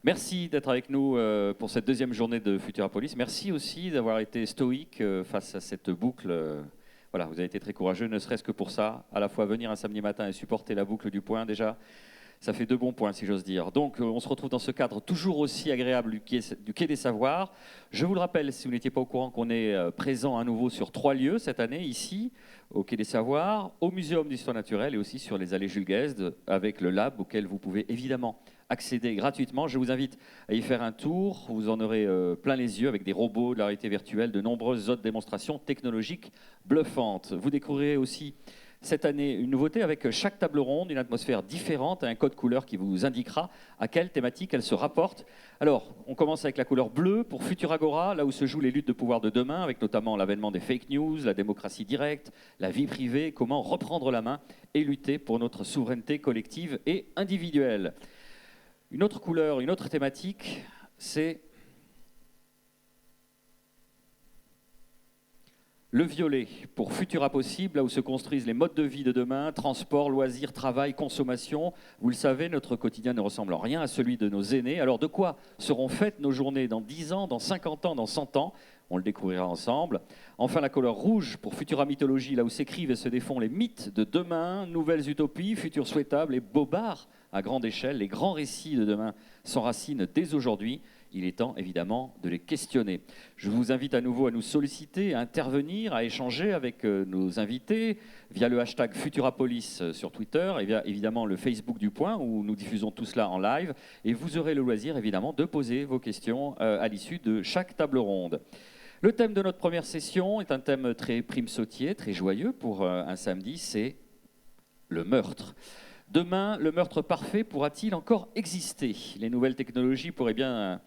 Merci d'être avec nous pour cette deuxième journée de Futurapolis. Merci aussi d'avoir été stoïque face à cette boucle. Voilà, vous avez été très courageux, ne serait-ce que pour ça. À la fois venir un samedi matin et supporter la boucle du point, déjà, ça fait 2 bons points, si j'ose dire. Donc, on se retrouve dans ce cadre toujours aussi agréable du Quai des Savoirs. Je vous le rappelle, si vous n'étiez pas au courant, qu'on est présent à nouveau sur 3 lieux cette année, ici, au Quai des Savoirs, au Muséum d'Histoire Naturelle et aussi sur les allées Jules Guesde, avec le lab auquel vous pouvez évidemment accéder gratuitement. Je vous invite à y faire un tour. Vous en aurez plein les yeux avec des robots, de la réalité virtuelle, de nombreuses autres démonstrations technologiques bluffantes. Vous découvrirez aussi cette année une nouveauté avec chaque table ronde, une atmosphère différente, un code couleur qui vous indiquera à quelle thématique elle se rapporte. Alors, on commence avec la couleur bleue pour Futuragora, là où se jouent les luttes de pouvoir de demain, avec notamment l'avènement des fake news, la démocratie directe, la vie privée, comment reprendre la main et lutter pour notre souveraineté collective et individuelle. Une autre couleur, une autre thématique, c'est le violet pour Futura Possible, là où se construisent les modes de vie de demain, transport, loisirs, travail, consommation. Vous le savez, notre quotidien ne ressemble en rien à celui de nos aînés. Alors de quoi seront faites nos journées dans 10 ans, dans 50 ans, dans 100 ans? On le découvrira ensemble. Enfin, la couleur rouge pour Futura Mythologie, là où s'écrivent et se défont les mythes de demain, nouvelles utopies, futurs souhaitables et bobards à grande échelle. Les grands récits de demain s'enracinent dès aujourd'hui. Il est temps, évidemment, de les questionner. Je vous invite à nouveau à nous solliciter, à intervenir, à échanger avec nos invités via le hashtag Futurapolis sur Twitter et via, évidemment, le Facebook du Point, où nous diffusons tout cela en live. Et vous aurez le loisir, évidemment, de poser vos questions à l'issue de chaque table ronde. Le thème de notre première session est un thème très prime-sautier, très joyeux pour un samedi, c'est le meurtre. Demain, le meurtre parfait pourra-t-il encore exister? Les nouvelles technologies pourraient bien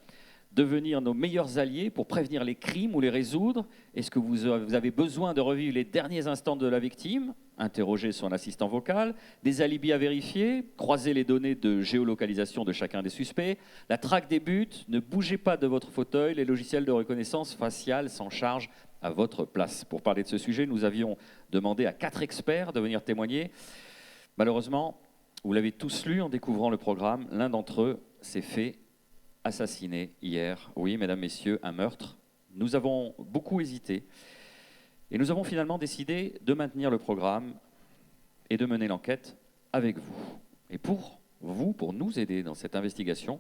devenir nos meilleurs alliés pour prévenir les crimes ou les résoudre? Est-ce que vous avez besoin de revivre les derniers instants de la victime? Interroger son assistant vocal, des alibis à vérifier, croiser les données de géolocalisation de chacun des suspects, la traque des buts, ne bougez pas de votre fauteuil, les logiciels de reconnaissance faciale s'en chargent à votre place. Pour parler de ce sujet, nous avions demandé à 4 experts de venir témoigner. Malheureusement, vous l'avez tous lu en découvrant le programme, l'un d'entre eux s'est fait assassiné hier. Oui, mesdames, messieurs, un meurtre. Nous avons beaucoup hésité et nous avons finalement décidé de maintenir le programme et de mener l'enquête avec vous. Et pour vous, pour nous aider dans cette investigation,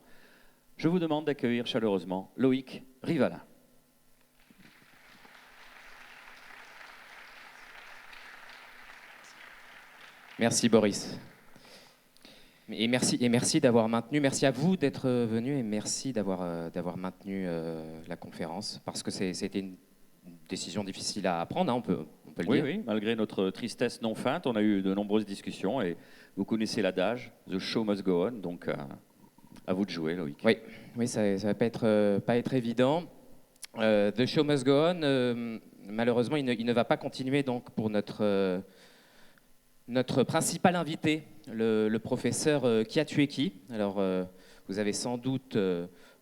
je vous demande d'accueillir chaleureusement Loïc Rivalin. Merci Boris. Et merci d'avoir maintenu, merci à vous d'être venu et merci d'avoir maintenu la conférence parce que c'était une décision difficile à prendre, hein, on peut le dire. Oui, malgré notre tristesse non feinte, on a eu de nombreuses discussions et vous connaissez l'adage, the show must go on, donc à vous de jouer, Loïc. Oui, ça va pas être évident. The show must go on, malheureusement, il ne va pas continuer donc pour notre principal invité, le professeur Qui a tué qui. Alors, vous avez sans doute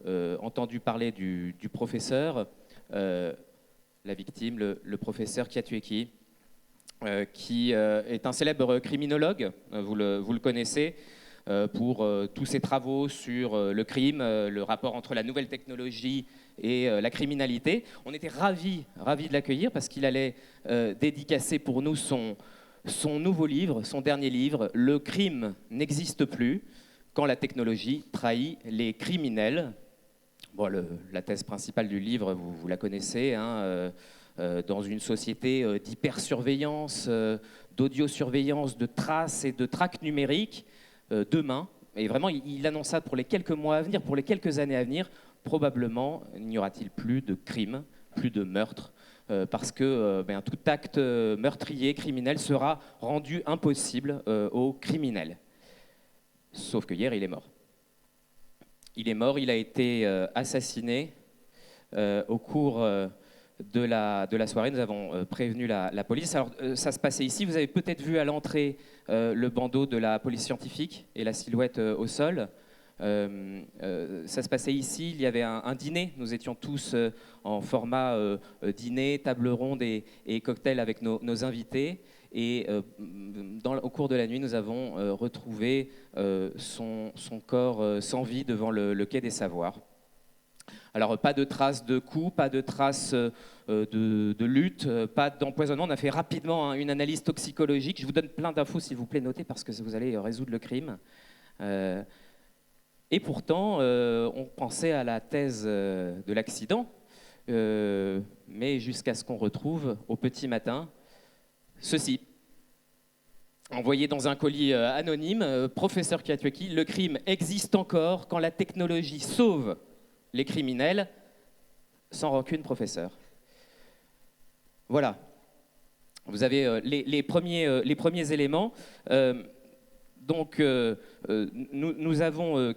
entendu parler du professeur, la victime, le professeur Qui a tué qui est un célèbre criminologue, vous le connaissez, pour tous ses travaux sur le crime, le rapport entre la nouvelle technologie et la criminalité. On était ravis de l'accueillir parce qu'il allait dédicacer pour nous son nouveau livre, son dernier livre, « Le crime n'existe plus quand la technologie trahit les criminels ». Bon, la thèse principale du livre, vous la connaissez, hein, dans une société d'hypersurveillance, d'audiosurveillance, de traces et de traques numériques, demain, et vraiment il annonce ça pour les quelques mois à venir, pour les quelques années à venir, probablement n'y aura-t-il plus de crimes, plus de meurtres, parce que tout acte meurtrier, criminel, sera rendu impossible aux criminels. Sauf que hier, il est mort. Il est mort, il a été assassiné au cours de la soirée. Nous avons prévenu la police. Alors, ça se passait ici. Vous avez peut-être vu à l'entrée le bandeau de la police scientifique et la silhouette au sol. Ça se passait ici, il y avait un dîner, nous étions tous en format dîner, table ronde et cocktail avec nos invités. Et au cours de la nuit, nous avons retrouvé son corps sans vie devant le quai des Savoirs. Alors, pas de traces de coups, pas de traces de lutte, pas d'empoisonnement. On a fait rapidement une analyse toxicologique. Je vous donne plein d'infos, s'il vous plaît, notez, parce que vous allez résoudre le crime. Et pourtant, on pensait à la thèse de l'accident, mais jusqu'à ce qu'on retrouve au petit matin ceci. Envoyé dans un colis anonyme, professeur Kiatueki, le crime existe encore quand la technologie sauve les criminels, sans rancune, professeur. Voilà. Vous avez les premiers éléments. Donc, nous avons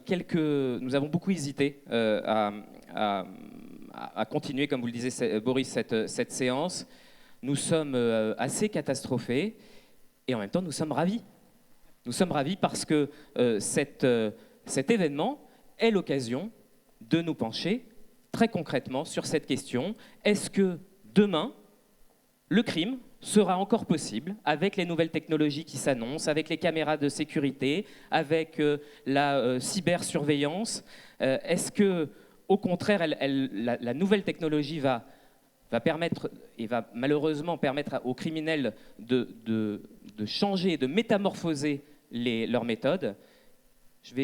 beaucoup hésité à continuer, comme vous le disiez, Boris, cette séance. Nous sommes assez catastrophés et en même temps, nous sommes ravis. Nous sommes ravis parce que cet événement est l'occasion de nous pencher très concrètement sur cette question. Est-ce que demain, le crime sera encore possible avec les nouvelles technologies qui s'annoncent, avec les caméras de sécurité, avec la cybersurveillance? Est-ce que, au contraire, la nouvelle technologie va permettre, et va malheureusement permettre aux criminels de changer, de métamorphoser leurs méthodes? Je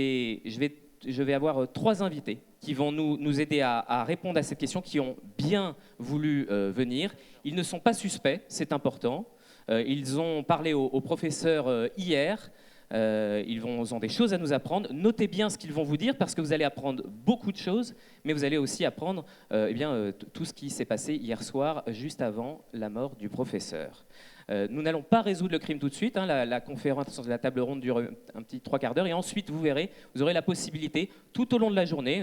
vais avoir 3 invités qui vont nous aider à répondre à cette question, qui ont bien voulu venir. Ils ne sont pas suspects, c'est important. Ils ont parlé au professeur hier. Ils ont des choses à nous apprendre. Notez bien ce qu'ils vont vous dire, parce que vous allez apprendre beaucoup de choses, mais vous allez aussi apprendre tout ce qui s'est passé hier soir, juste avant la mort du professeur. Nous n'allons pas résoudre le crime tout de suite. La conférence de la table ronde dure un petit 3/4 d'heure. Et ensuite, vous verrez, vous aurez la possibilité, tout au long de la journée,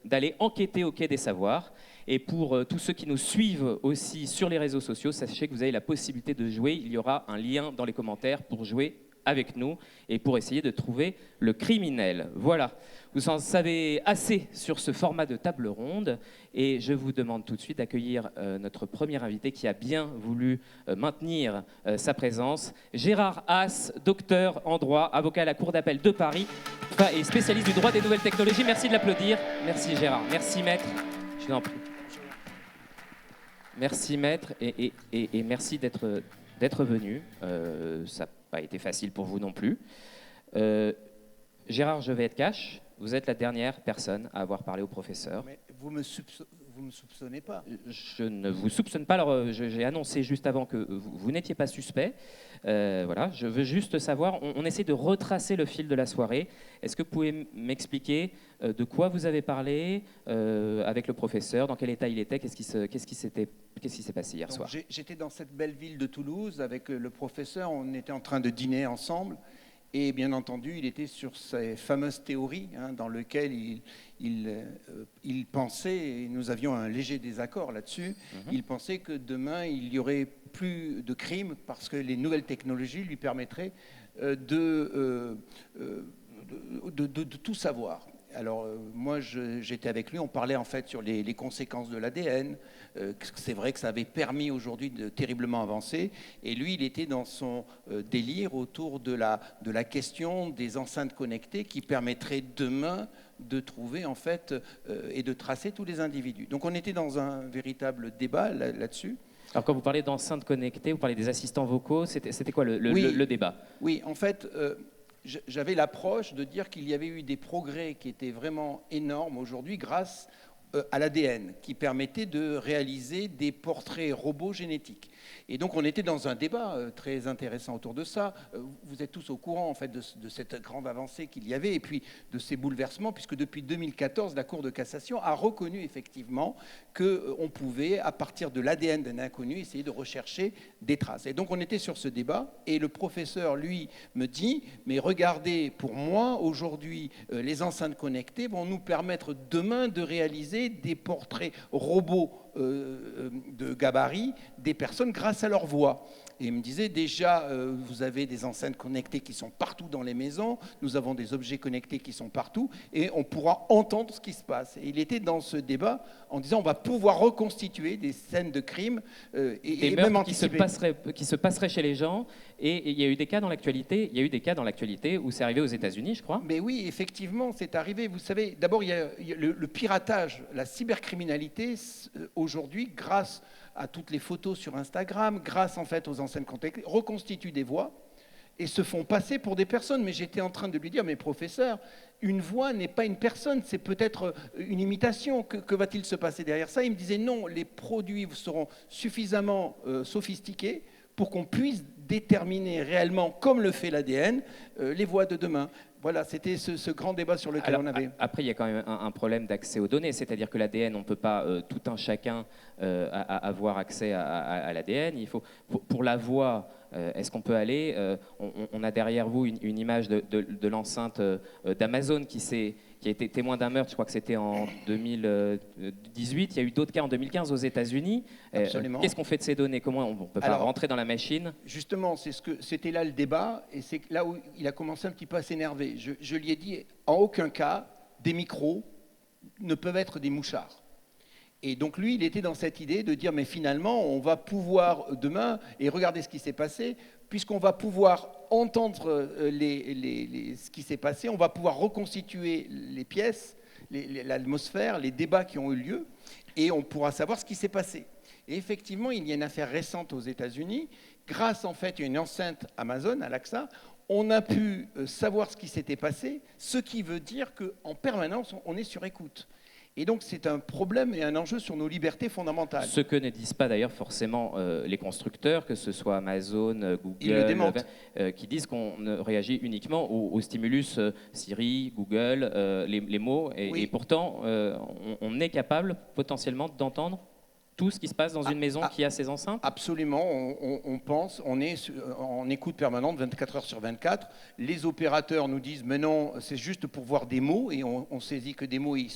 d'aller enquêter au Quai des Savoirs. Et pour tous ceux qui nous suivent aussi sur les réseaux sociaux, sachez que vous avez la possibilité de jouer. Il y aura un lien dans les commentaires pour jouer avec nous et pour essayer de trouver le criminel. Voilà, vous en savez assez sur ce format de table ronde et je vous demande tout de suite d'accueillir notre premier invité qui a bien voulu maintenir sa présence, Gérard Haas, docteur en droit, avocat à la Cour d'appel de Paris et spécialiste du droit des nouvelles technologies. Merci de l'applaudir. Merci Gérard. Merci maître. Je vous en prie. Merci maître et merci d'être venu. Ça n'a pas été facile pour vous non plus. Gérard, je vais être cash. Vous êtes la dernière personne à avoir parlé au professeur. Mais vous me soupçonnez pas. Je ne vous soupçonne pas. Alors, j'ai annoncé juste avant que vous n'étiez pas suspect. Voilà, je veux juste savoir, on essaie de retracer le fil de la soirée. Est-ce que vous pouvez m'expliquer de quoi vous avez parlé avec le professeur, dans quel état il était, qu'est-ce qui s'est passé hier soir? J'étais dans cette belle ville de Toulouse avec le professeur, on était en train de dîner ensemble. Et bien entendu, il était sur ces fameuses théories dans lesquelles il pensait, et nous avions un léger désaccord là-dessus, il pensait que demain, il n'y aurait plus de crimes parce que les nouvelles technologies lui permettraient de tout savoir. Alors moi, j'étais avec lui, on parlait en fait sur les conséquences de l'ADN. C'est vrai que ça avait permis aujourd'hui de terriblement avancer. Et lui, il était dans son délire autour de la question des enceintes connectées qui permettraient demain de trouver en fait et de tracer tous les individus. Donc on était dans un véritable débat là-dessus. Alors quand vous parlez d'enceintes connectées, vous parlez des assistants vocaux, c'était quoi le débat? Oui, en fait... j'avais l'approche de dire qu'il y avait eu des progrès qui étaient vraiment énormes aujourd'hui grâce à l'ADN, qui permettait de réaliser des portraits robots génétiques. Et donc on était dans un débat très intéressant autour de ça. Vous êtes tous au courant en fait de cette grande avancée qu'il y avait et puis de ces bouleversements, puisque depuis 2014, la Cour de cassation a reconnu effectivement qu'on pouvait, à partir de l'ADN d'un inconnu, essayer de rechercher des traces. Et donc on était sur ce débat et le professeur, lui, me dit « Mais regardez, pour moi, aujourd'hui, les enceintes connectées vont nous permettre demain de réaliser des portraits robots de gabarit des personnes grâce à leur voix. Et il me disait déjà, vous avez des enceintes connectées qui sont partout dans les maisons, nous avons des objets connectés qui sont partout, et on pourra entendre ce qui se passe. Et il était dans ce débat en disant on va pouvoir reconstituer des scènes de crime et même meurtres anticiper. qui se passeraient chez les gens. Et il y a eu des cas dans l'actualité. Il y a eu des cas dans l'actualité où c'est arrivé aux États-Unis, je crois. Mais oui, effectivement, c'est arrivé. Vous savez, d'abord, il y a le piratage, la cybercriminalité, aujourd'hui, grâce à toutes les photos sur Instagram, grâce en fait aux enceintes connectées, reconstituent des voix et se font passer pour des personnes. Mais j'étais en train de lui dire, mais professeur, une voix n'est pas une personne, c'est peut-être une imitation. Que va-t-il se passer derrière ça? Il me disait, non, les produits seront suffisamment sophistiqués pour qu'on puisse déterminer réellement, comme le fait l'ADN, les voix de demain. Voilà, c'était ce grand débat sur lequel on avait. Après, il y a quand même un problème d'accès aux données, c'est-à-dire que l'ADN, on ne peut pas tout un chacun avoir accès à l'ADN. Il faut, pour la voix, est-ce qu'on peut aller on a derrière vous une image de l'enceinte d'Amazon qui a été témoin d'un meurtre, je crois que c'était en 2018. Il y a eu d'autres cas en 2015 aux États-Unis. Absolument. Qu'est-ce qu'on fait de ces données? Comment on ne peut pas rentrer dans la machine? Justement, c'était là le débat, et c'est là où il a commencé un petit peu à s'énerver. Je lui ai dit, en aucun cas, des micros ne peuvent être des mouchards. Et donc lui, il était dans cette idée de dire, mais finalement, on va pouvoir demain, et regardez ce qui s'est passé, puisqu'on va pouvoir entendre ce qui s'est passé, on va pouvoir reconstituer les pièces, l'atmosphère, les débats qui ont eu lieu, et on pourra savoir ce qui s'est passé. Et effectivement, il y a une affaire récente aux États-Unis, grâce en fait à une enceinte Amazon, Alexa, on a pu savoir ce qui s'était passé, ce qui veut dire qu'en permanence, on est sur écoute. Et donc, c'est un problème et un enjeu sur nos libertés fondamentales. Ce que ne disent pas d'ailleurs forcément les constructeurs, que ce soit Amazon, Google, qui disent qu'on réagit uniquement au stimulus Siri, Google, les mots, et pourtant, on est capable potentiellement d'entendre tout ce qui se passe dans une maison qui a ces enceintes? Absolument, on pense, on est en écoute permanente 24 heures sur 24. Les opérateurs nous disent, mais non, c'est juste pour voir des mots, et on saisit que des mots, et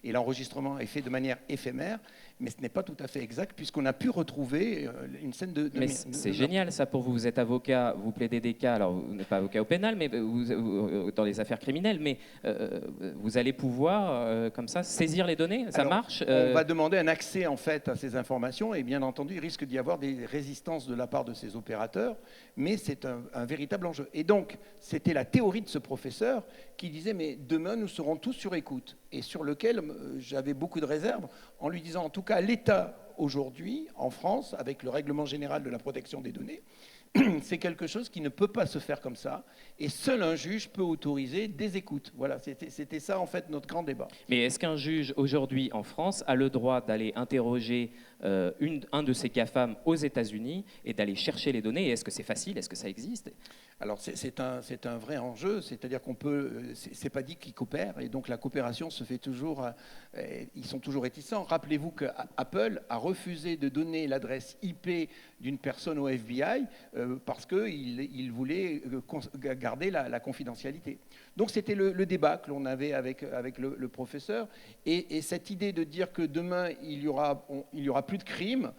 l'enregistrement est fait de manière éphémère, mais ce n'est pas tout à fait exact, puisqu'on a pu retrouver une scène de... Mais c'est génial ça pour vous, vous êtes avocat, vous plaidez des cas, alors vous n'êtes pas avocat au pénal, mais dans les affaires criminelles, mais vous allez pouvoir, comme ça, saisir les données, ça marche? On va demander un accès, en fait, à ces informations, et bien entendu, il risque d'y avoir des résistances de la part de ces opérateurs, mais c'est un véritable enjeu. Et donc, c'était la théorie de ce professeur qui disait, mais demain, nous serons tous sur écoute, et sur lequel j'avais beaucoup de réserves, en lui disant, en tout cas, l'État, aujourd'hui, en France, avec le règlement général de la protection des données, c'est quelque chose qui ne peut pas se faire comme ça, et seul un juge peut autoriser des écoutes. Voilà, c'était ça en fait notre grand débat. Mais est-ce qu'un juge aujourd'hui en France a le droit d'aller interroger un de ces GAFAM aux États-Unis et d'aller chercher les données? Et est-ce que c'est facile? Est-ce que ça existe? Alors c'est un vrai enjeu, c'est-à-dire qu'on peut, c'est pas dit qu'ils coopèrent, et donc la coopération se fait toujours, ils sont toujours réticents. Rappelez-vous que Apple a refusé de donner l'adresse IP d'une personne au FBI parce qu'il voulait garder la confidentialité. Donc c'était le débat que l'on avait avec le professeur, et cette idée de dire que demain il y aura plus de crimes,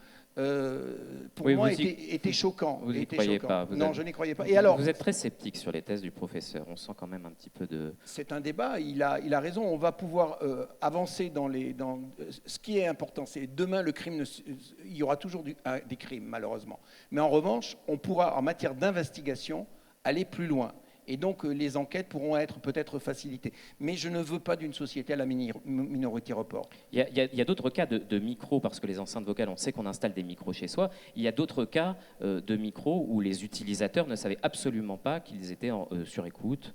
pour moi était choquant. Vous n'y croyez pas? Non, je n'y croyais pas. Et alors, vous êtes très sceptique sur les thèses du professeur. On sent quand même un petit peu de... C'est un débat. Il a raison. On va pouvoir avancer dans ce qui est important. C'est demain le crime. Il y aura toujours des crimes, malheureusement. Mais en revanche, on pourra, en matière d'investigation, aller plus loin. Et donc, les enquêtes pourront être peut-être facilitées. Mais je ne veux pas d'une société à la Minority Report. Il y a d'autres cas de micros, parce que les enceintes vocales, on sait qu'on installe des micros chez soi. Il y a d'autres cas de micros où les utilisateurs ne savaient absolument pas qu'ils étaient sur écoute.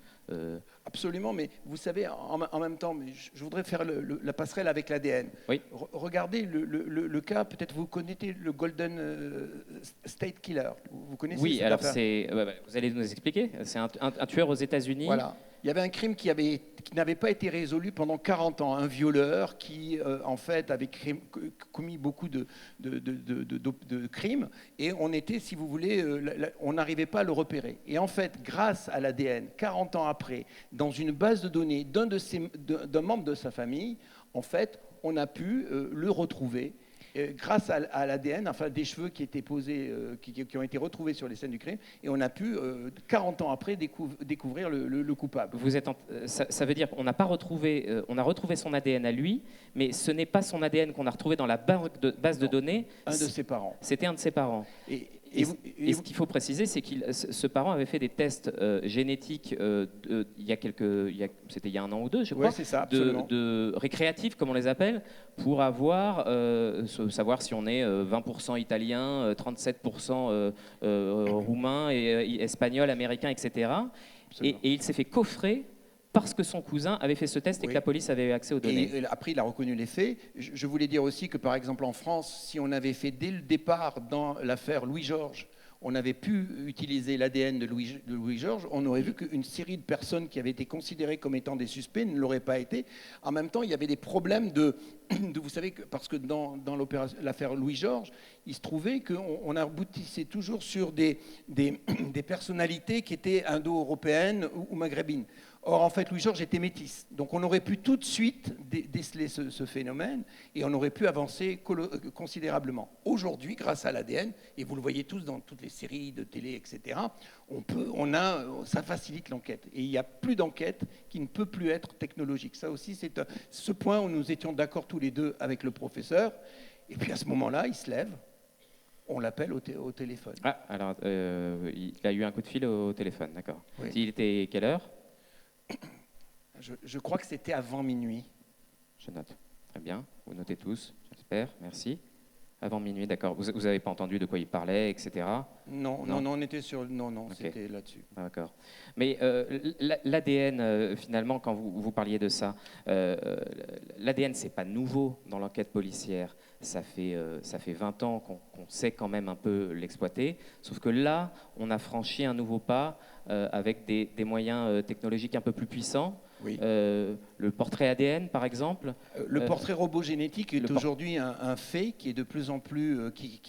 Absolument, mais vous savez, en même temps, je voudrais faire la passerelle avec l'ADN. Oui. Regardez le cas, peut-être vous connaissez le Golden State Killer. Vous connaissez? Oui, alors vous allez nous expliquer. C'est un tueur aux États-Unis. Voilà. Il y avait un crime qui n'avait pas été résolu pendant 40 ans. Un violeur qui, en fait, avait commis beaucoup de crimes. Et on était, si vous voulez, on n'arrivait pas à le repérer. Et en fait, grâce à l'ADN, 40 ans après, dans une base de données d'un membre de sa famille, en fait, on a pu le retrouver. grâce à l'ADN, enfin des cheveux qui étaient posés, qui ont été retrouvés sur les scènes du crime, et on a pu, 40 ans après, découvrir le coupable. Ça veut dire qu'on n'a pas retrouvé, on a retrouvé son ADN à lui, mais ce n'est pas son ADN qu'on a retrouvé dans la base de données. Un de ses parents. C'était un de ses parents. Et ce qu'il faut préciser, c'est que ce parent avait fait des tests génétiques c'était il y a 1 an ou 2, je crois, ouais, c'est ça, de récréatifs, comme on les appelle, pour savoir si on est 20% italien, 37% roumain, et espagnol, américain, etc. Et il s'est fait coffrer parce que son cousin avait fait ce test et que la police avait eu accès aux données. Et après, il a reconnu les faits. Je voulais dire aussi que, par exemple, en France, si on avait fait dès le départ dans l'affaire Louis-Georges, on avait pu utiliser l'ADN de Louis-Georges, on aurait vu qu'une série de personnes qui avaient été considérées comme étant des suspects ne l'auraient pas été. En même temps, il y avait des problèmes vous savez, parce que dans l'affaire Louis-Georges, il se trouvait qu'on aboutissait toujours sur des personnalités qui étaient indo-européennes ou maghrébines. Or, en fait, Louis-Georges était métis. Donc, on aurait pu tout de suite déceler ce phénomène et on aurait pu avancer considérablement. Aujourd'hui, grâce à l'ADN, et vous le voyez tous dans toutes les séries de télé, etc., ça facilite l'enquête. Et il n'y a plus d'enquête qui ne peut plus être technologique. Ça aussi, c'est ce point où nous étions d'accord tous les deux avec le professeur. Et puis, à ce moment-là, il se lève. On l'appelle au téléphone. Ah, alors, il a eu un coup de fil au téléphone, d'accord. Oui. Il était quelle heure ? Je crois que c'était avant minuit. Je note. Très bien. Vous notez tous, j'espère. Merci. Avant minuit, d'accord. Vous n'avez pas entendu de quoi il parlait, etc. Non, on était sur... Non, okay. C'était là-dessus. Ah, d'accord. Mais l'ADN, finalement, quand vous parliez de ça, l'ADN, c'est pas nouveau dans l'enquête policière. Ça fait 20 ans qu'on sait quand même un peu l'exploiter. Sauf que là, on a franchi un nouveau pas avec des moyens technologiques un peu plus puissants. Oui. Le portrait ADN, par exemple. Le portrait robot génétique est aujourd'hui un fait qui est de plus en plus qui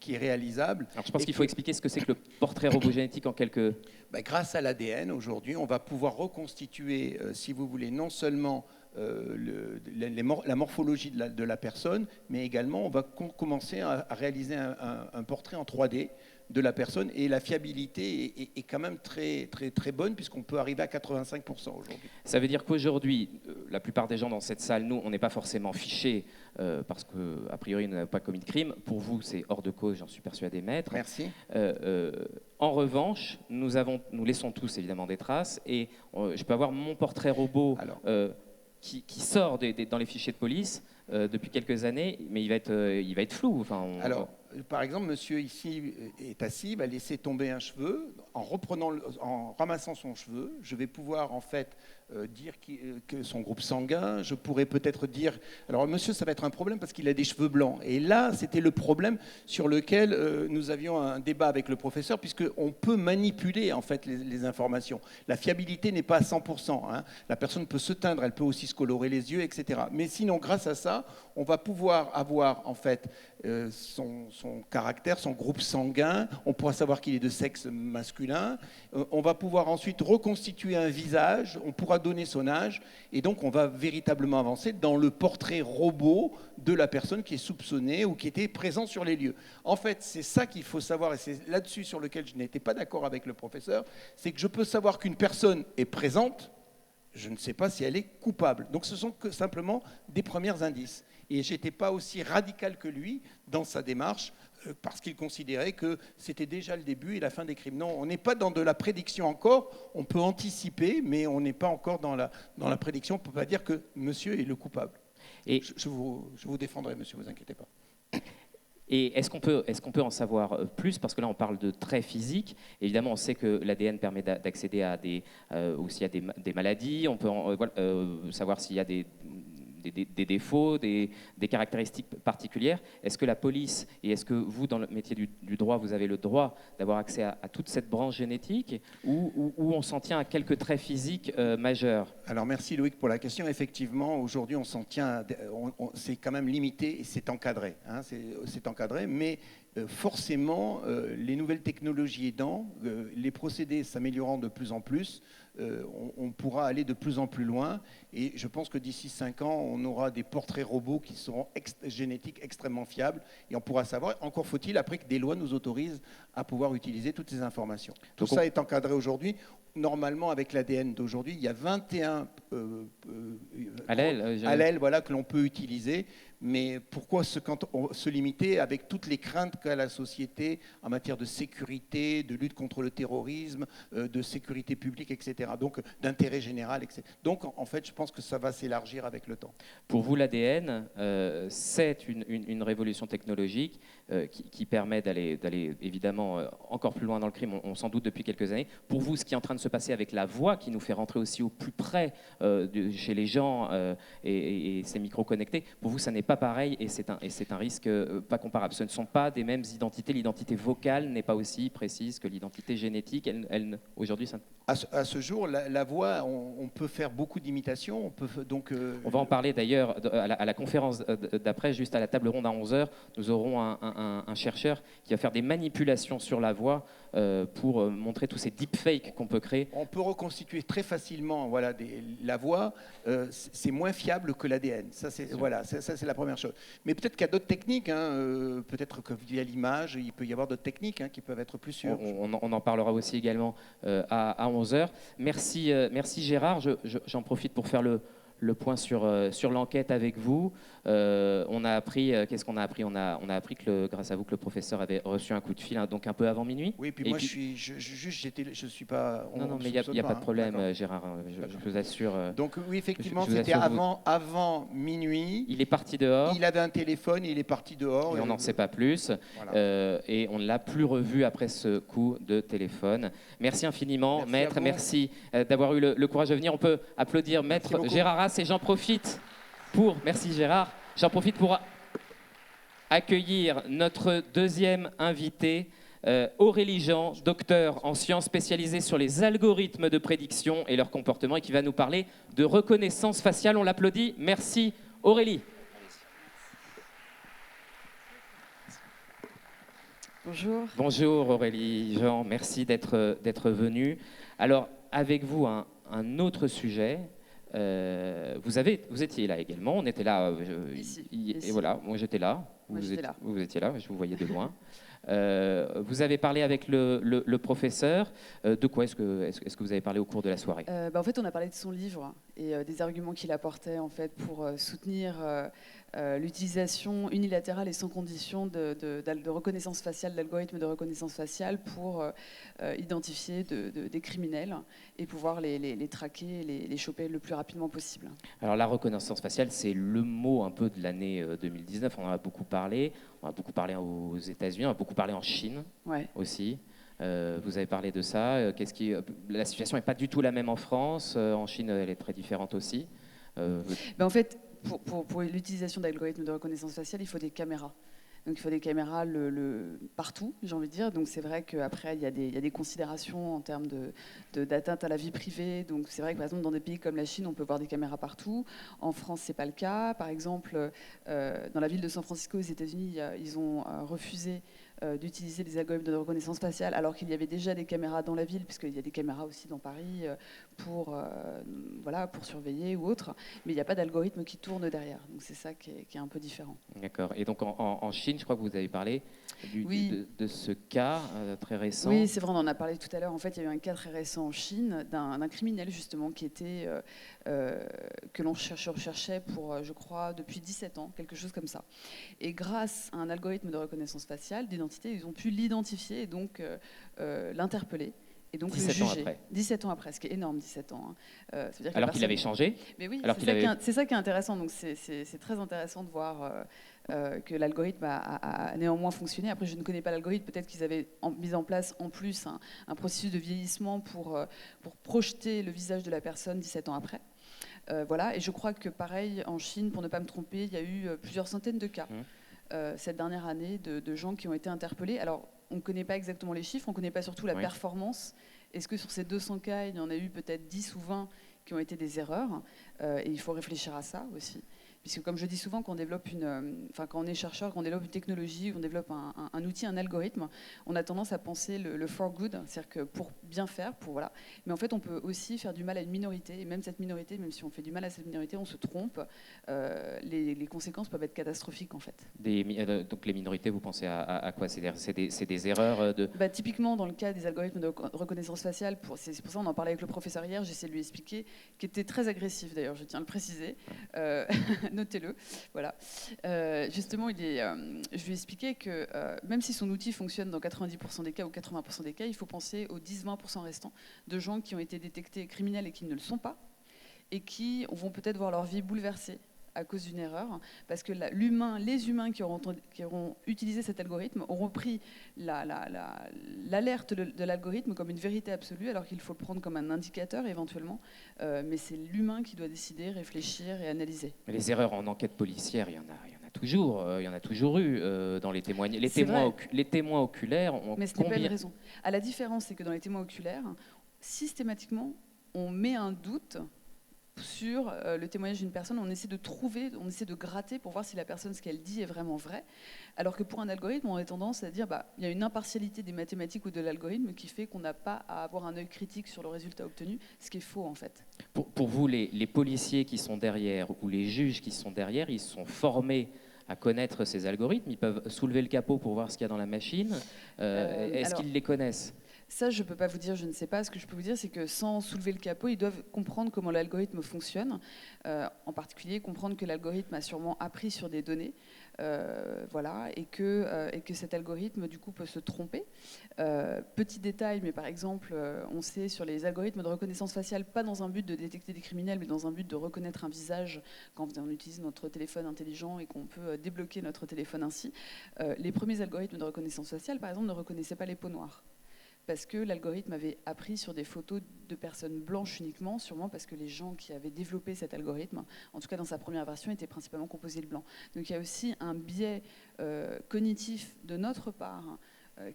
est réalisable. Alors, je pense qu'il faut expliquer ce que c'est que le portrait robot génétique en quelques... Grâce à l'ADN, aujourd'hui, on va pouvoir reconstituer, si vous voulez, non seulement la morphologie de la personne, mais également on va commencer à réaliser un portrait en 3D de la personne, et la fiabilité est quand même très, très, très bonne, puisqu'on peut arriver à 85% aujourd'hui. Ça veut dire qu'aujourd'hui, la plupart des gens dans cette salle, nous, on n'est pas forcément fichés parce qu'a priori, nous n'avons pas commis de crime. Pour vous, c'est hors de cause, j'en suis persuadé, maître. Merci. En revanche, nous laissons tous évidemment des traces, et je peux avoir mon portrait robot qui sort dans les fichiers de police depuis quelques années, mais il va être flou. Enfin, par exemple, monsieur ici est assis, va laisser tomber un cheveu. En ramassant son cheveu, je vais pouvoir en fait dire que son groupe sanguin. Je pourrais peut-être dire... Alors monsieur, ça va être un problème parce qu'il a des cheveux blancs. Et là, c'était le problème sur lequel nous avions un débat avec le professeur, puisqu'on peut manipuler en fait les informations. La fiabilité n'est pas à 100%. Hein. La personne peut se teindre, elle peut aussi se colorer les yeux, etc. Mais sinon, grâce à ça, on va pouvoir avoir en fait son caractère, son groupe sanguin. On pourra savoir qu'il est de sexe masculin. On va pouvoir ensuite reconstituer un visage. On pourra donner son âge. Et donc, on va véritablement avancer dans le portrait robot de la personne qui est soupçonnée ou qui était présente sur les lieux. En fait, c'est ça qu'il faut savoir, et c'est là-dessus sur lequel je n'étais pas d'accord avec le professeur, c'est que je peux savoir qu'une personne est présente, je ne sais pas si elle est coupable. Donc, ce sont que simplement des premiers indices. Et je n'étais pas aussi radical que lui dans sa démarche, parce qu'il considérait que c'était déjà le début et la fin des crimes. Non, on n'est pas dans de la prédiction encore, on peut anticiper, mais on n'est pas encore dans la prédiction. On ne peut pas dire que monsieur est le coupable. Et je vous défendrai, monsieur, ne vous inquiétez pas. Et est-ce qu'on peut en savoir plus? Parce que là, on parle de traits physiques. Évidemment, on sait que l'ADN permet d'accéder aussi à des maladies. On peut savoir s'il y a des défauts, des caractéristiques particulières. Est-ce que la police et est-ce que vous, dans le métier du droit, vous avez le droit d'avoir accès à toute cette branche génétique ou on s'en tient à quelques traits physiques majeurs? Alors merci Loïc pour la question. Effectivement, aujourd'hui, on s'en tient, c'est quand même limité et c'est encadré. Hein, c'est encadré, mais forcément, les nouvelles technologies aidant, les procédés s'améliorant de plus en plus, on pourra aller de plus en plus loin. Et je pense que d'ici 5 ans, on aura des portraits robots qui seront génétiques extrêmement fiables. Et on pourra savoir, encore faut-il après que des lois nous autorisent à pouvoir utiliser toutes ces informations. Tout ça est encadré aujourd'hui. Normalement, avec l'ADN d'aujourd'hui, il y a 21 allèles voilà, que l'on peut utiliser. Mais pourquoi se limiter avec toutes les craintes qu'a la société en matière de sécurité, de lutte contre le terrorisme, de sécurité publique, etc. Donc d'intérêt général, etc. Donc en fait, je pense que ça va s'élargir avec le temps. Pour vous, l'ADN, c'est une révolution technologique qui permet d'aller évidemment encore plus loin dans le crime, on s'en doute depuis quelques années. Pour vous, ce qui est en train de se passer avec la voix, qui nous fait rentrer aussi au plus près chez les gens et ces micros connectés, pour vous, ça n'est pas pareil et c'est un risque pas comparable. Ce ne sont pas des mêmes identités. L'identité vocale n'est pas aussi précise que l'identité génétique. Aujourd'hui, ça... À ce jour, la voix, on peut faire beaucoup d'imitations. On va en parler d'ailleurs à la conférence d'après, juste à la table ronde à 11h. Nous aurons un chercheur qui va faire des manipulations sur la voix pour montrer tous ces deepfakes qu'on peut créer. On peut reconstituer très facilement la voix. C'est moins fiable que l'ADN. Ça, c'est la première chose. Mais peut-être qu'il y a d'autres techniques. Peut-être que via l'image, il peut y avoir d'autres techniques qui peuvent être plus sûres. On en parlera aussi également à 11h. Merci Gérard. J'en profite pour faire le point sur l'enquête avec vous. On a appris, qu'est-ce qu'on a appris on a appris grâce à vous que le professeur avait reçu un coup de fil, donc un peu avant minuit. Oui, puis moi je suis pas. Non, mais il n'y a pas de problème, Gérard. Je vous assure. Donc oui, effectivement, c'était avant minuit. Il est parti dehors. Il avait un téléphone, il est parti dehors. Et on n'en sait pas plus. Voilà. Et on ne l'a plus revu après ce coup de téléphone. Merci infiniment, maître. Merci d'avoir eu le courage de venir. On peut applaudir maître Gérard Haas et j'en profite pour... Merci Gérard. J'en profite pour accueillir notre deuxième invité, Aurélie Jean, docteur en sciences spécialisée sur les algorithmes de prédiction et leur comportement et qui va nous parler de reconnaissance faciale. On l'applaudit. Merci Aurélie. Bonjour. Bonjour Aurélie Jean, merci d'être venue. Alors avec vous un autre sujet. Vous étiez là également, on était là, ici. Et voilà, moi j'étais là, vous étiez là, je vous voyais de loin. Vous avez parlé avec le professeur, de quoi est-ce que vous avez parlé au cours de la soirée? En fait, on a parlé de son livre et des arguments qu'il apportait en fait, pour soutenir l'utilisation unilatérale et sans condition de reconnaissance faciale, d'algorithmes de reconnaissance faciale pour identifier des criminels et pouvoir les traquer, les choper le plus rapidement possible. Alors la reconnaissance faciale, c'est le mot un peu de l'année 2019, on en a beaucoup parlé aux États-Unis, on a beaucoup parlé en Chine aussi. Vous avez parlé de ça. La situation n'est pas du tout la même en France. En Chine, elle est très différente aussi. En fait, pour l'utilisation d'algorithmes de reconnaissance faciale, il faut des caméras. Donc il faut des caméras partout, j'ai envie de dire. Donc c'est vrai qu'après, il y a des considérations en termes d'atteinte à la vie privée. Donc c'est vrai que par exemple, dans des pays comme la Chine, on peut voir des caméras partout. En France, ce n'est pas le cas. Par exemple, dans la ville de San Francisco, aux États-Unis, ils ont refusé d'utiliser les algorithmes de reconnaissance faciale alors qu'il y avait déjà des caméras dans la ville, puisqu'il y a des caméras aussi dans Paris pour surveiller ou autre, mais il n'y a pas d'algorithme qui tourne derrière. Donc c'est ça qui est un peu différent. D'accord. Et donc en Chine, je crois que vous avez parlé de ce cas très récent. Oui, c'est vrai, on en a parlé tout à l'heure. En fait, il y a eu un cas très récent en Chine d'un criminel justement qui était que l'on recherchait pour, je crois, depuis 17 ans, quelque chose comme ça. Et grâce à un algorithme de reconnaissance faciale d'identité, ils ont pu l'identifier et donc l'interpeller. Et donc 17 ans après. 17 ans après, ce qui est énorme, 17 ans. Hein. Alors qu'il avait changé. Mais oui, c'est ça qui est intéressant. Donc c'est très intéressant de voir que l'algorithme a néanmoins fonctionné. Après, je ne connais pas l'algorithme. Peut-être qu'ils avaient mis en place en plus un processus de vieillissement pour projeter le visage de la personne 17 ans après. Voilà. Et je crois que pareil, en Chine, pour ne pas me tromper, il y a eu plusieurs centaines de cas cette dernière année de gens qui ont été interpellés. Alors, on ne connaît pas exactement les chiffres, on ne connaît pas surtout la performance. Est-ce que sur ces 200 cas, il y en a eu peut-être 10 ou 20 qui ont été des erreurs? Et il faut réfléchir à ça aussi. Puisque comme je dis souvent, quand on est chercheur, quand on développe une technologie, on développe un outil, un algorithme, on a tendance à penser le for good, c'est-à-dire que pour bien faire, voilà. Mais en fait, on peut aussi faire du mal à une minorité, et même cette minorité, même si on fait du mal à cette minorité, on se trompe, les conséquences peuvent être catastrophiques en fait. Donc les minorités, vous pensez à quoi? C'est des erreurs de... Typiquement, dans le cas des algorithmes de reconnaissance faciale, c'est pour ça qu'on en parlait avec le professeur hier, j'essaie de lui expliquer, qui était très agressif d'ailleurs, je tiens à le préciser, notez-le. Voilà. Justement, je lui ai expliqué que même si son outil fonctionne dans 90% des cas ou 80% des cas, il faut penser aux 10-20% restants de gens qui ont été détectés criminels et qui ne le sont pas, et qui vont peut-être voir leur vie bouleversée à cause d'une erreur, parce que les humains qui auront utilisé cet algorithme auront pris l'alerte de l'algorithme comme une vérité absolue, alors qu'il faut le prendre comme un indicateur éventuellement, mais c'est l'humain qui doit décider, réfléchir et analyser. Mais les erreurs en enquête policière, il y en a toujours eu dans les témoignages. Les témoins oculaires ont... Mais ce n'est pas une raison. La différence, c'est que dans les témoins oculaires, systématiquement, on met un doute sur le témoignage d'une personne, on essaie de gratter pour voir si la personne, ce qu'elle dit est vraiment vrai, alors que pour un algorithme, on a tendance à dire il y a une impartialité des mathématiques ou de l'algorithme qui fait qu'on n'a pas à avoir un œil critique sur le résultat obtenu, ce qui est faux en fait. Pour vous, les policiers qui sont derrière ou les juges qui sont derrière, ils sont formés à connaître ces algorithmes, ils peuvent soulever le capot pour voir ce qu'il y a dans la machine. Est-ce qu'ils les connaissent ? Ça, je ne peux pas vous dire, je ne sais pas. Ce que je peux vous dire, c'est que sans soulever le capot, ils doivent comprendre comment l'algorithme fonctionne, en particulier comprendre que l'algorithme a sûrement appris sur des données, voilà, et que cet algorithme, du coup, peut se tromper. Petit détail, mais par exemple, on sait sur les algorithmes de reconnaissance faciale, pas dans un but de détecter des criminels, mais dans un but de reconnaître un visage quand on utilise notre téléphone intelligent et qu'on peut débloquer notre téléphone ainsi. Les premiers algorithmes de reconnaissance faciale, par exemple, ne reconnaissaient pas les peaux noires, parce que l'algorithme avait appris sur des photos de personnes blanches uniquement, sûrement parce que les gens qui avaient développé cet algorithme, en tout cas dans sa première version, étaient principalement composés de blancs. Donc il y a aussi un biais cognitif de notre part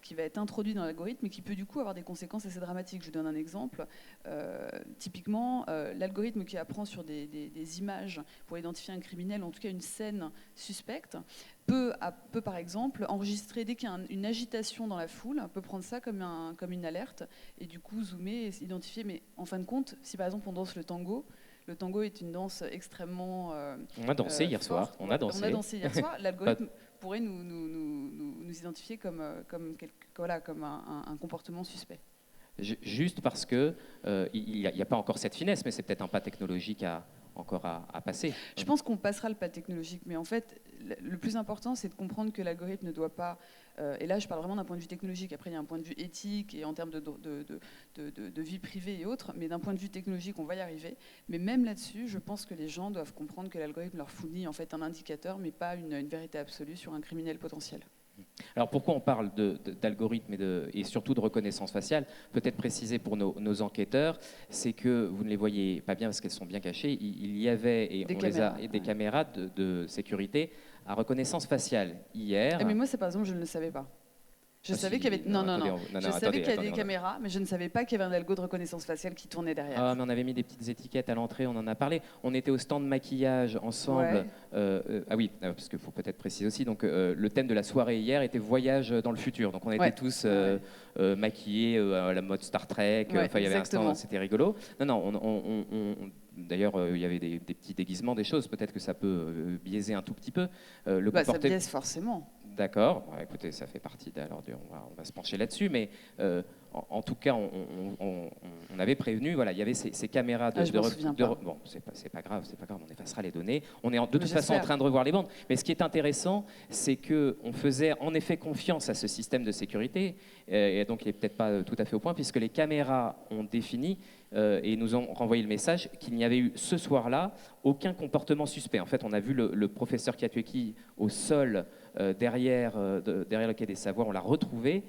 qui va être introduit dans l'algorithme et qui peut du coup avoir des conséquences assez dramatiques. Je vous donne un exemple. Typiquement, l'algorithme qui apprend sur des images pour identifier un criminel, en tout cas une scène suspecte, peut par exemple enregistrer dès qu'il y a une agitation dans la foule, peut prendre ça comme une alerte et du coup zoomer et identifier. Mais en fin de compte, si par exemple on danse le tango est une danse extrêmement on a dansé hier soir. On a dansé hier soir. L'algorithme pourrait nous identifier comme un comportement suspect. Juste parce que il n'y a pas encore cette finesse, mais c'est peut-être un pas technologique encore à passer. Je pense qu'on passera le pas technologique, mais en fait, le plus important, c'est de comprendre que l'algorithme ne doit pas... et là, je parle vraiment d'un point de vue technologique. Après, il y a un point de vue éthique et en termes de vie privée et autres, mais d'un point de vue technologique, on va y arriver. Mais même là-dessus, je pense que les gens doivent comprendre que l'algorithme leur fournit en fait un indicateur, mais pas une vérité absolue sur un criminel potentiel. Alors pourquoi on parle d'algorithmes et surtout de reconnaissance faciale? Peut-être préciser pour nos enquêteurs, c'est que vous ne les voyez pas bien parce qu'elles sont bien cachées. Il y avait des caméras de sécurité à reconnaissance faciale hier. Mais moi, c'est par exemple, je ne le savais pas. Je savais qu'il y avait qu'il y avait des caméras, mais je ne savais pas qu'il y avait un algo de reconnaissance faciale qui tournait derrière. Ah, mais on avait mis des petites étiquettes à l'entrée, on en a parlé. On était au stand maquillage ensemble. Ouais. Ah oui, parce qu'il faut peut-être préciser aussi. Donc le thème de la soirée hier était voyage dans le futur. Donc on était tous maquillés à la mode Star Trek. Enfin, il y avait un stand, c'était rigolo. D'ailleurs, il y avait des petits déguisements, des choses. Peut-être que ça peut biaiser un tout petit peu. Ça biaise forcément. D'accord. Écoutez, ça fait partie. Alors, on va se pencher là-dessus, mais en tout cas, on avait prévenu. Voilà, il y avait ces caméras bon, c'est pas grave. On effacera les données. On est de toute façon en train de revoir les bandes. Mais ce qui est intéressant, c'est que on faisait en effet confiance à ce système de sécurité, et donc il n'est peut-être pas tout à fait au point, puisque les caméras ont défini et nous ont renvoyé le message qu'il n'y avait eu ce soir-là aucun comportement suspect. En fait, on a vu le professeur Kiatueki au sol derrière le quai des Savoirs, on l'a retrouvé.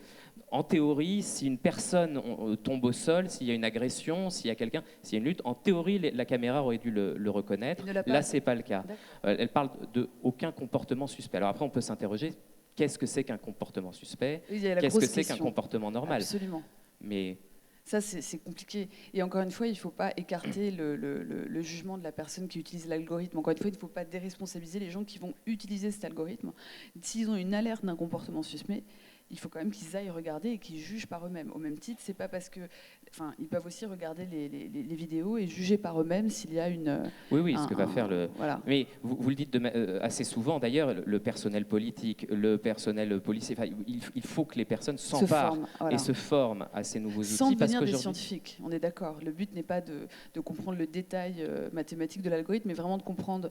En théorie, si une personne tombe au sol, s'il y a une agression, s'il y a une lutte, en théorie, la caméra aurait dû le reconnaître. Là, ce n'est pas le cas. Elle parle d'aucun comportement suspect. Alors après, on peut s'interroger, qu'est-ce que c'est qu'un comportement suspect? Qu'est-ce que c'est qu'un comportement normal? Absolument. Mais Ça, c'est compliqué. Et encore une fois, il ne faut pas écarter le jugement de la personne qui utilise l'algorithme. Encore une fois, il ne faut pas déresponsabiliser les gens qui vont utiliser cet algorithme. S'ils ont une alerte d'un comportement suspect, il faut quand même qu'ils aillent regarder et qu'ils jugent par eux-mêmes. Au même titre, c'est pas parce que, enfin, ils peuvent aussi regarder les vidéos et juger par eux-mêmes s'il y a une. Oui, ce que va faire le. Voilà. Mais vous le dites assez souvent d'ailleurs, le personnel politique, le personnel policier, il faut que les personnes s'emparent et se forment à ces nouveaux outils. Sans devenir des scientifiques, on est d'accord. Le but n'est pas de comprendre le détail mathématique de l'algorithme, mais vraiment de comprendre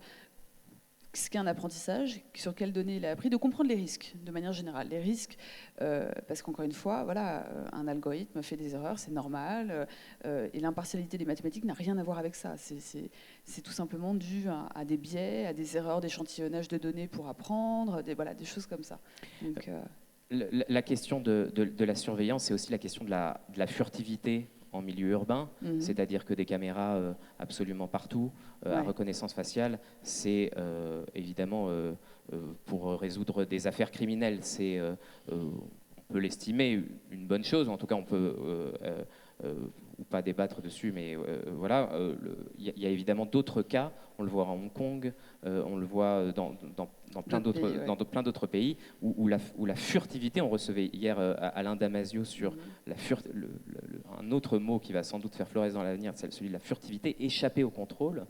ce qu'est un apprentissage, sur quelles données il a appris, de comprendre les risques de manière générale. Les risques, parce qu'encore une fois, voilà, un algorithme fait des erreurs, c'est normal, et l'impartialité des mathématiques n'a rien à voir avec ça. C'est tout simplement dû à des biais, à des erreurs d'échantillonnage de données pour apprendre, des choses comme ça. Donc, la question de la surveillance, c'est aussi la question de la furtivité en milieu urbain, c'est-à-dire que des caméras absolument partout, à reconnaissance faciale, c'est évidemment pour résoudre des affaires criminelles, c'est, on peut l'estimer, une bonne chose, en tout cas on peut, ou pas débattre dessus, mais voilà, il y a évidemment d'autres cas, on le voit à Hong Kong, on le voit dans plein d'autres pays, où la furtivité, on recevait hier Alain Damasio sur un autre mot qui va sans doute faire florès dans l'avenir, c'est celui de la furtivité, échapper au contrôle,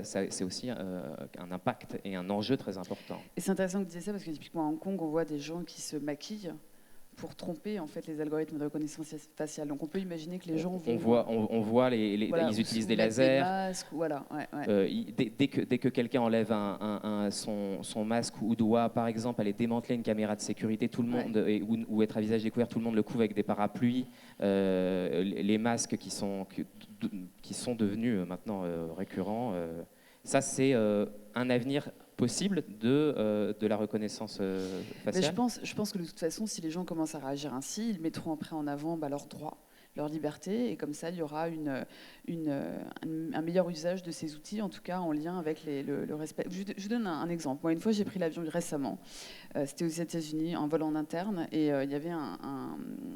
c'est aussi un impact et un enjeu très important. Et c'est intéressant que vous disiez ça, parce que typiquement à Hong Kong, on voit des gens qui se maquillent pour tromper en fait les algorithmes de reconnaissance faciale. Donc on peut imaginer que les gens vont... On voit voilà, ils utilisent des lasers. Des masques, voilà, dès que quelqu'un enlève son masque ou doit, par exemple, aller démanteler une caméra de sécurité, tout le monde, ou être à visage découvert, tout le monde le couvre avec des parapluies. Les masques qui sont devenus maintenant récurrents. Ça, c'est un avenir possible de la reconnaissance faciale. Mais je pense que de toute façon, si les gens commencent à réagir ainsi, ils mettront après en avant leurs droits, leur liberté, et comme ça, il y aura un meilleur usage de ces outils, en tout cas en lien avec le respect. Je vous donne un exemple. Moi, une fois, j'ai pris l'avion récemment. C'était aux États-Unis, un vol en interne, et il y avait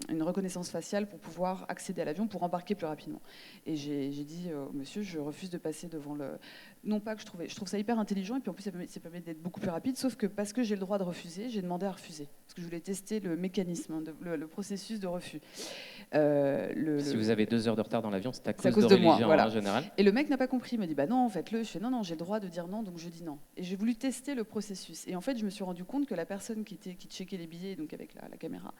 une reconnaissance faciale pour pouvoir accéder à l'avion, pour embarquer plus rapidement. Et j'ai dit au monsieur, je refuse de passer devant le... Non pas que je trouve ça hyper intelligent, et puis en plus, ça permet d'être beaucoup plus rapide, sauf que parce que j'ai le droit de refuser, j'ai demandé à refuser. Parce que je voulais tester le mécanisme, le processus de refus. Si vous avez 2 heures de retard dans l'avion, c'est à cause de moi, voilà. En général. Et le mec n'a pas compris, il m'a dit bah non, faites-le. Je fais non, j'ai le droit de dire non, donc je dis non. Et j'ai voulu tester le processus. Et en fait, je me suis rendu compte que la personne qui checkait les billets, donc avec la caméra,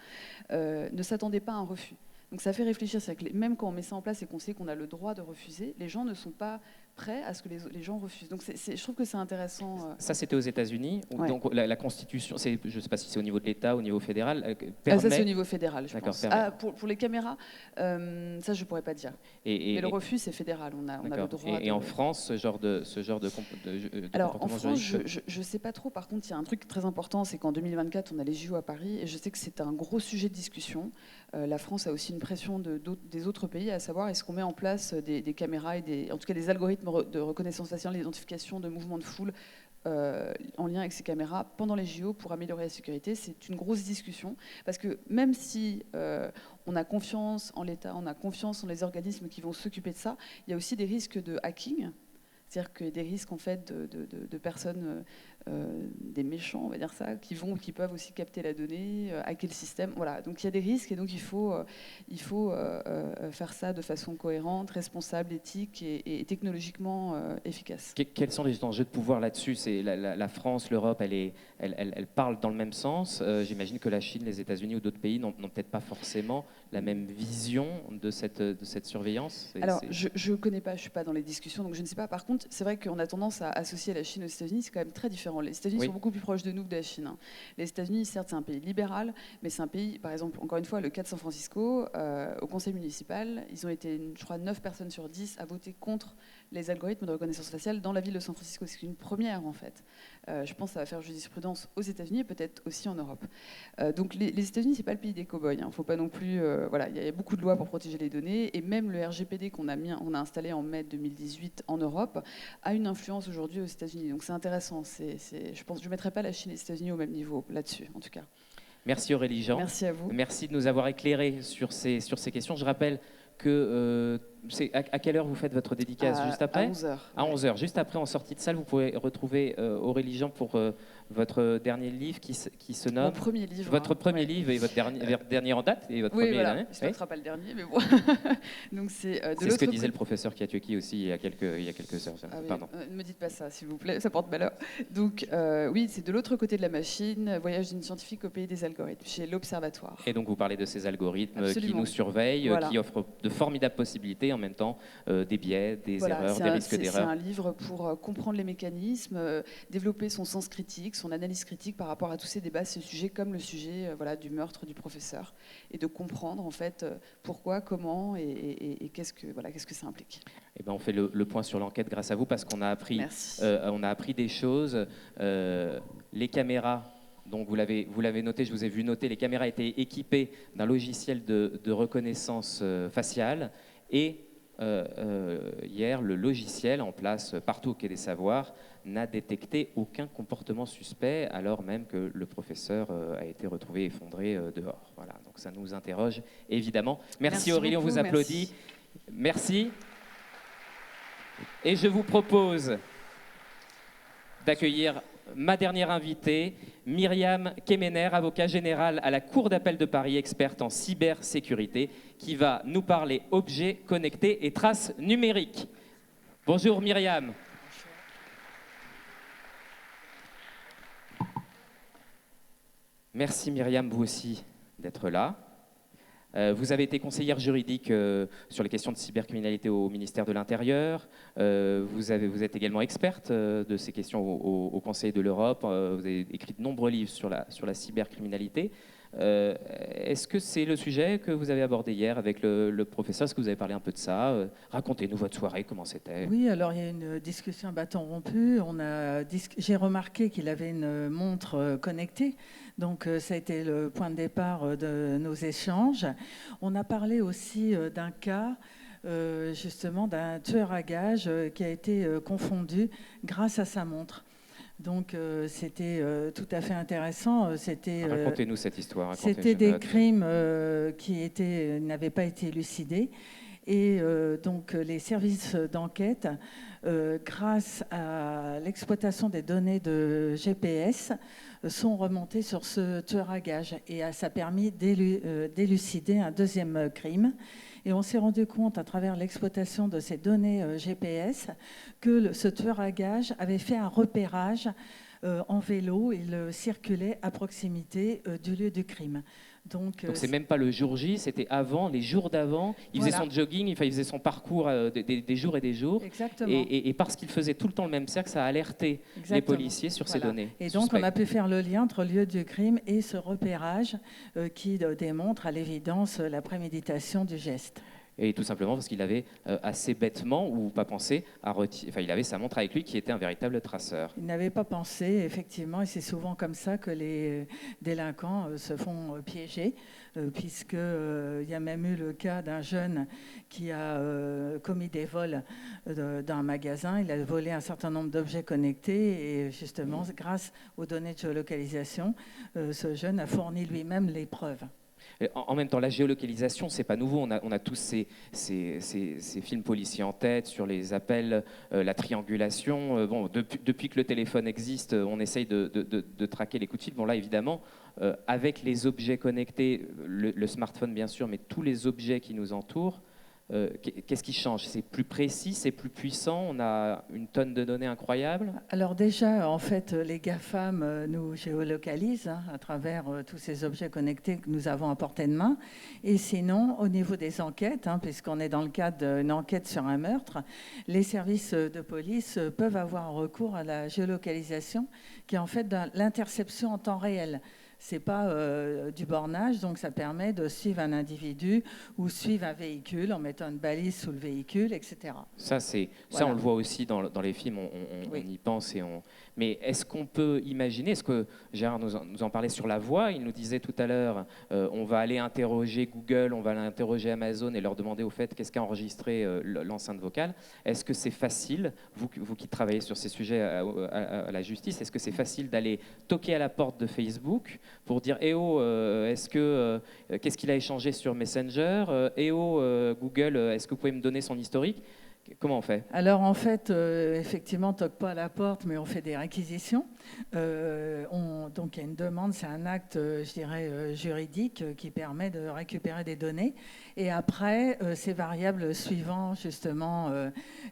ne s'attendait pas à un refus. Donc ça fait réfléchir, c'est que même quand on met ça en place et qu'on sait qu'on a le droit de refuser, les gens ne sont pas prêts à ce que les gens refusent. Donc je trouve que c'est intéressant. Ça, c'était aux États-Unis. Ouais. Donc la Constitution, je ne sais pas si c'est au niveau de l'État, au niveau fédéral, permet... Ça, c'est au niveau fédéral, je pense. Permet... Pour les caméras, ça, je ne pourrais pas dire. Mais le refus, c'est fédéral. On a le droit. Et en France, ce genre de Alors, en France, je ne sais pas trop. Par contre, il y a un truc très important, c'est qu'en 2024, on a les JO à Paris, et je sais que c'est un gros sujet de discussion. La France a aussi une pression des autres pays, à savoir est-ce qu'on met en place des caméras et en tout cas des algorithmes de reconnaissance faciale, l'identification de mouvements de foule en lien avec ces caméras pendant les JO pour améliorer la sécurité. C'est une grosse discussion parce que même si on a confiance en l'État, on a confiance en les organismes qui vont s'occuper de ça, il y a aussi des risques de hacking. C'est-à-dire que des risques en fait de personnes, des méchants, on va dire ça, qui peuvent aussi capter la donnée, hacker le système. Voilà. Donc il y a des risques et donc il faut faire ça de façon cohérente, responsable, éthique et technologiquement efficace. Quels sont les enjeux de pouvoir là-dessus ? C'est la France, l'Europe, elle parle dans le même sens. J'imagine que la Chine, les États-Unis ou d'autres pays n'ont peut-être pas forcément la même vision de cette surveillance. Alors je connais pas, je suis pas dans les discussions, donc je ne sais pas. Par contre, c'est vrai qu'on a tendance à associer la Chine aux États-Unis, c'est quand même très différent. Les États-Unis sont beaucoup plus proches de nous que de la Chine. Les États-Unis, certes, c'est un pays libéral, mais c'est un pays, par exemple, encore une fois, le cas de San Francisco, au conseil municipal, ils ont été, je crois, 9 personnes sur 10 à voter contre les algorithmes de reconnaissance faciale dans la ville de San Francisco. C'est une première, en fait. Je pense que ça va faire jurisprudence aux États-Unis et peut-être aussi en Europe. Donc les États-Unis, c'est pas le pays des cow-boys. Il faut pas non plus. Voilà, il y a beaucoup de lois pour protéger les données, et même le RGPD qu'on a installé en mai 2018 en Europe a une influence aujourd'hui aux États-Unis. Donc c'est intéressant. Je pense, je mettrai pas la Chine et les États-Unis au même niveau là-dessus, en tout cas. Merci Aurélie Jean. Merci à vous. Merci de nous avoir éclairés sur ces questions. Je rappelle que à quelle heure vous faites votre dédicace? Juste après? À 11h. À 11h. Juste après, en sortie de salle, vous pouvez retrouver Aurélie Jean pour votre dernier livre qui se nomme... Mon premier livre. Votre premier livre et votre dernier en date et votre Oui, premier voilà. l'année. J'espère que ce ne sera pas le dernier, mais bon. Donc c'est C'est ce que disait le professeur Kiatioki aussi il y a quelques heures. Ah oui, Pardon. ne me dites pas ça, s'il vous plaît, ça porte malheur. Donc oui, c'est de l'autre côté de la machine, Voyage d'une scientifique au pays des algorithmes, chez l'Observatoire. Et donc vous parlez de ces algorithmes Absolument. qui nous surveillent, Voilà. qui offrent de formidables possibilités, en même temps des biais, des Voilà, erreurs, c'est des un- risques c'est d'erreur. un livre pour comprendre les mécanismes, développer son sens critique, son analyse critique par rapport à tous ces débats, ces sujets comme le sujet voilà, du meurtre du professeur, et de comprendre en fait pourquoi, comment et qu'est-ce que ça implique. Eh ben, on fait le point sur l'enquête grâce à vous parce qu'on a appris, Merci. on a appris des choses. Les caméras, donc vous l'avez noté, je vous ai vu noter, les caméras étaient équipées d'un logiciel de reconnaissance faciale et hier, le logiciel en place partout au Quai des Savoirs n'a détecté aucun comportement suspect alors même que le professeur a été retrouvé effondré dehors. Voilà, donc ça nous interroge évidemment. Merci Aurélie, on beaucoup, vous applaudit. Merci. Et je vous propose d'accueillir ma dernière invitée, Myriam Kemener, avocat général à la Cour d'appel de Paris, experte en cybersécurité, qui va nous parler objets connectés et traces numériques. Bonjour Myriam. Merci Myriam, vous aussi, d'être là. Vous avez été conseillère juridique sur les questions de cybercriminalité au ministère de l'Intérieur. Vous êtes également experte de ces questions au Conseil de l'Europe. Vous avez écrit de nombreux livres sur la cybercriminalité. Est-ce que c'est le sujet que vous avez abordé hier avec le professeur? Est-ce que vous avez parlé un peu de ça? Racontez-nous votre soirée, comment c'était? Oui, alors il y a une discussion à bâton rompu. J'ai remarqué qu'il avait une montre connectée. Donc ça a été le point de départ de nos échanges. On a parlé aussi d'un cas, justement, d'un tueur à gages qui a été confondu grâce à sa montre. Donc c'était tout à fait intéressant. Racontez-nous cette histoire. C'était des crimes qui n'avaient pas été élucidés. Et donc les services d'enquête, grâce à l'exploitation des données de GPS, sont remontés sur ce tueur à gages. Et ça a permis d'élucider un deuxième crime. Et on s'est rendu compte, à travers l'exploitation de ces données GPS, que ce tueur à gages avait fait un repérage en vélo. Il circulait à proximité du lieu du crime. Donc c'est même pas le jour J, c'était avant, les jours d'avant. Il faisait Voilà. son jogging, il faisait son parcours des jours et des jours. Exactement. Et parce qu'il faisait tout le temps le même cercle, ça a alerté les Exactement. policiers sur ces Voilà. données. Et donc, suspectes. on a pu faire le lien entre le lieu du crime et ce repérage qui démontre à l'évidence la préméditation du geste. Et tout simplement parce qu'il avait assez bêtement, ou pas pensé, il avait sa montre avec lui qui était un véritable traceur. Il n'avait pas pensé, effectivement, et c'est souvent comme ça que les délinquants se font piéger, puisqu'il y a même eu le cas d'un jeune qui a commis des vols dans un magasin. Il a volé un certain nombre d'objets connectés et justement, grâce aux données de géolocalisation, ce jeune a fourni lui-même les preuves. En même temps, la géolocalisation, c'est pas nouveau. On a tous ces films policiers en tête sur les appels, la triangulation. Bon, depuis que le téléphone existe, on essaye de traquer les coups de fil. Bon, là, évidemment, avec les objets connectés, le smartphone bien sûr, mais tous les objets qui nous entourent, qu'est-ce qui change? C'est plus précis, c'est plus puissant, on a une tonne de données incroyables? Alors déjà, en fait, les GAFAM nous géolocalisent à travers tous ces objets connectés que nous avons à portée de main. Et sinon, au niveau des enquêtes, puisqu'on est dans le cadre d'une enquête sur un meurtre, les services de police peuvent avoir recours à la géolocalisation, qui est en fait l'interception en temps réel. Ce n'est pas du bornage, donc ça permet de suivre un individu ou suivre un véhicule en mettant une balise sous le véhicule, etc. Ça, Voilà. on le voit aussi dans les films, Oui. on y pense. Mais est-ce qu'on peut imaginer, est-ce que Gérard nous en parlait sur la voix, il nous disait tout à l'heure, on va aller interroger Google, on va aller interroger Amazon et leur demander au fait qu'est-ce qu'a enregistré l'enceinte vocale. Est-ce que c'est facile, vous qui travaillez sur ces sujets à la justice, est-ce que c'est facile d'aller toquer à la porte de Facebook pour dire eh oh, qu'est-ce qu'il a échangé sur Messenger, eh oh, Google, est-ce que vous pouvez me donner son historique? Comment on fait? Alors en fait, effectivement, on ne toque pas à la porte, mais on fait des réquisitions. Donc il y a une demande, c'est un acte, je dirais, juridique qui permet de récupérer des données. Et après, c'est variable suivant justement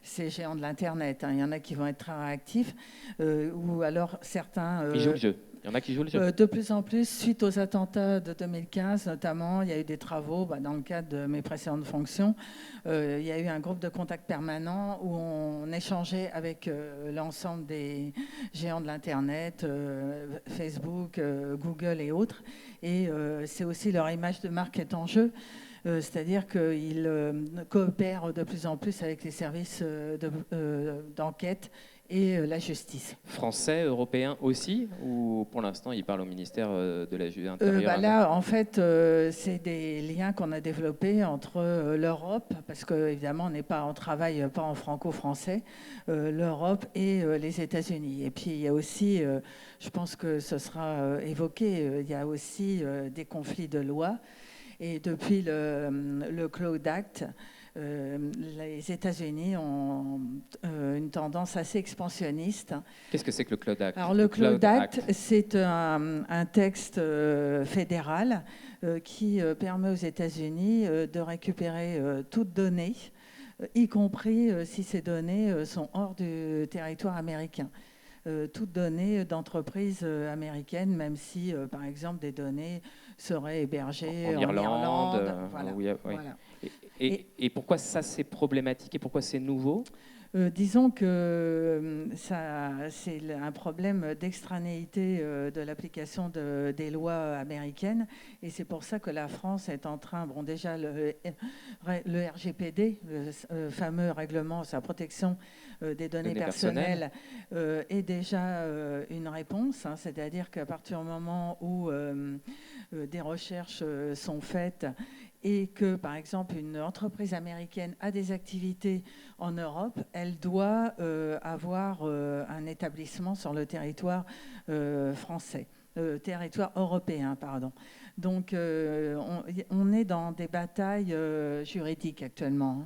ces géants de l'Internet. Il y en a qui vont être très réactifs, ou alors certains... Ils jouent le jeu. Il y en a qui jouent le jeu. De plus en plus, suite aux attentats de 2015 notamment, il y a eu des travaux dans le cadre de mes précédentes fonctions. Il y a eu un groupe de contact permanent où on échangeait avec l'ensemble des géants de l'Internet, Facebook, Google et autres. Et c'est aussi leur image de marque qui est en jeu. C'est-à-dire qu'ils coopèrent de plus en plus avec les services d'enquête et la justice. Français, européen aussi, ou pour l'instant ils parlent au ministère de l'Intérieur? Là, en fait, c'est des liens qu'on a développés entre l'Europe, parce qu'évidemment, on ne travaille pas en franco-français, l'Europe et les États-Unis. Et puis, il y a aussi, je pense que ce sera évoqué, il y a aussi des conflits de loi. Et depuis le Cloud Act, les États-Unis ont une tendance assez expansionniste. Qu'est-ce que c'est que le Cloud Act? Alors, le Cloud Act, c'est un texte fédéral qui permet aux États-Unis de récupérer toutes données, y compris si ces données sont hors du territoire américain. Toutes données d'entreprises américaines, même si, par exemple, des données seraient hébergées en Irlande. Voilà. Oui. Voilà. Et pourquoi ça, c'est problématique et pourquoi c'est nouveau? Disons que c'est un problème d'extranéité de l'application des lois américaines, et c'est pour ça que la France est en train, déjà le RGPD, le fameux règlement sur la protection des données personnelles, est déjà une réponse, c'est-à-dire qu'à partir du moment où des recherches sont faites et que, par exemple, une entreprise américaine a des activités en Europe, elle doit avoir un établissement sur le territoire français, territoire européen, pardon. Donc, on est dans des batailles juridiques actuellement.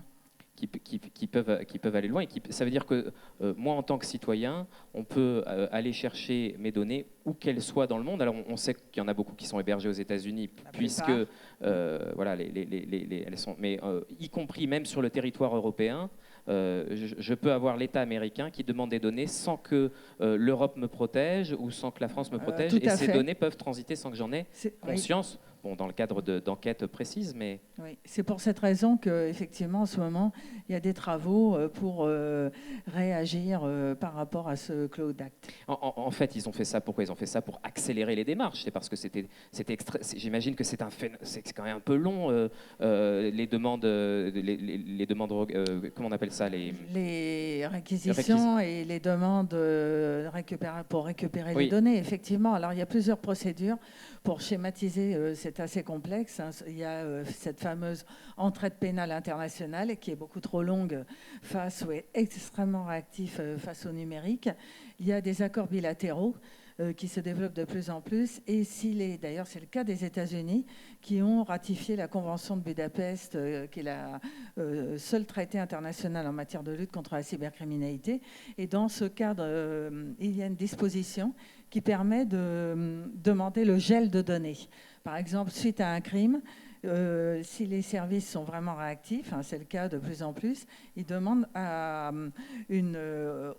Qui peuvent aller loin. Et ça veut dire que moi, en tant que citoyen, on peut aller chercher mes données où qu'elles soient dans le monde. Alors, on sait qu'il y en a beaucoup qui sont hébergées aux États-Unis, puisque voilà, elles sont, mais y compris même sur le territoire européen. Je peux avoir l'État américain qui demande des données sans que l'Europe me protège ou sans que la France me protège. Et ces données peuvent transiter sans que j'en ai conscience. Oui. Bon, dans le cadre d'enquêtes précises, mais... Oui, c'est pour cette raison qu'effectivement, en ce moment, il y a des travaux pour réagir par rapport à ce Cloud Act. En fait, ils ont fait ça pourquoi? Ils ont fait ça pour accélérer les démarches. C'est parce que j'imagine que c'est quand même un peu long, les demandes, comment on appelle ça, les réquisitions et les demandes pour récupérer les données, effectivement. Alors, il y a plusieurs procédures. Pour schématiser, c'est assez complexe. Il y a cette fameuse entraide pénale internationale qui est beaucoup trop longue ou est extrêmement réactif face au numérique. Il y a des accords bilatéraux qui se développent de plus en plus. Et d'ailleurs, c'est le cas des États-Unis qui ont ratifié la Convention de Budapest, qui est le seul traité international en matière de lutte contre la cybercriminalité. Et dans ce cadre, il y a une disposition qui permet de demander le gel de données. Par exemple, suite à un crime, si les services sont vraiment réactifs, c'est le cas de plus en plus, ils demandent à une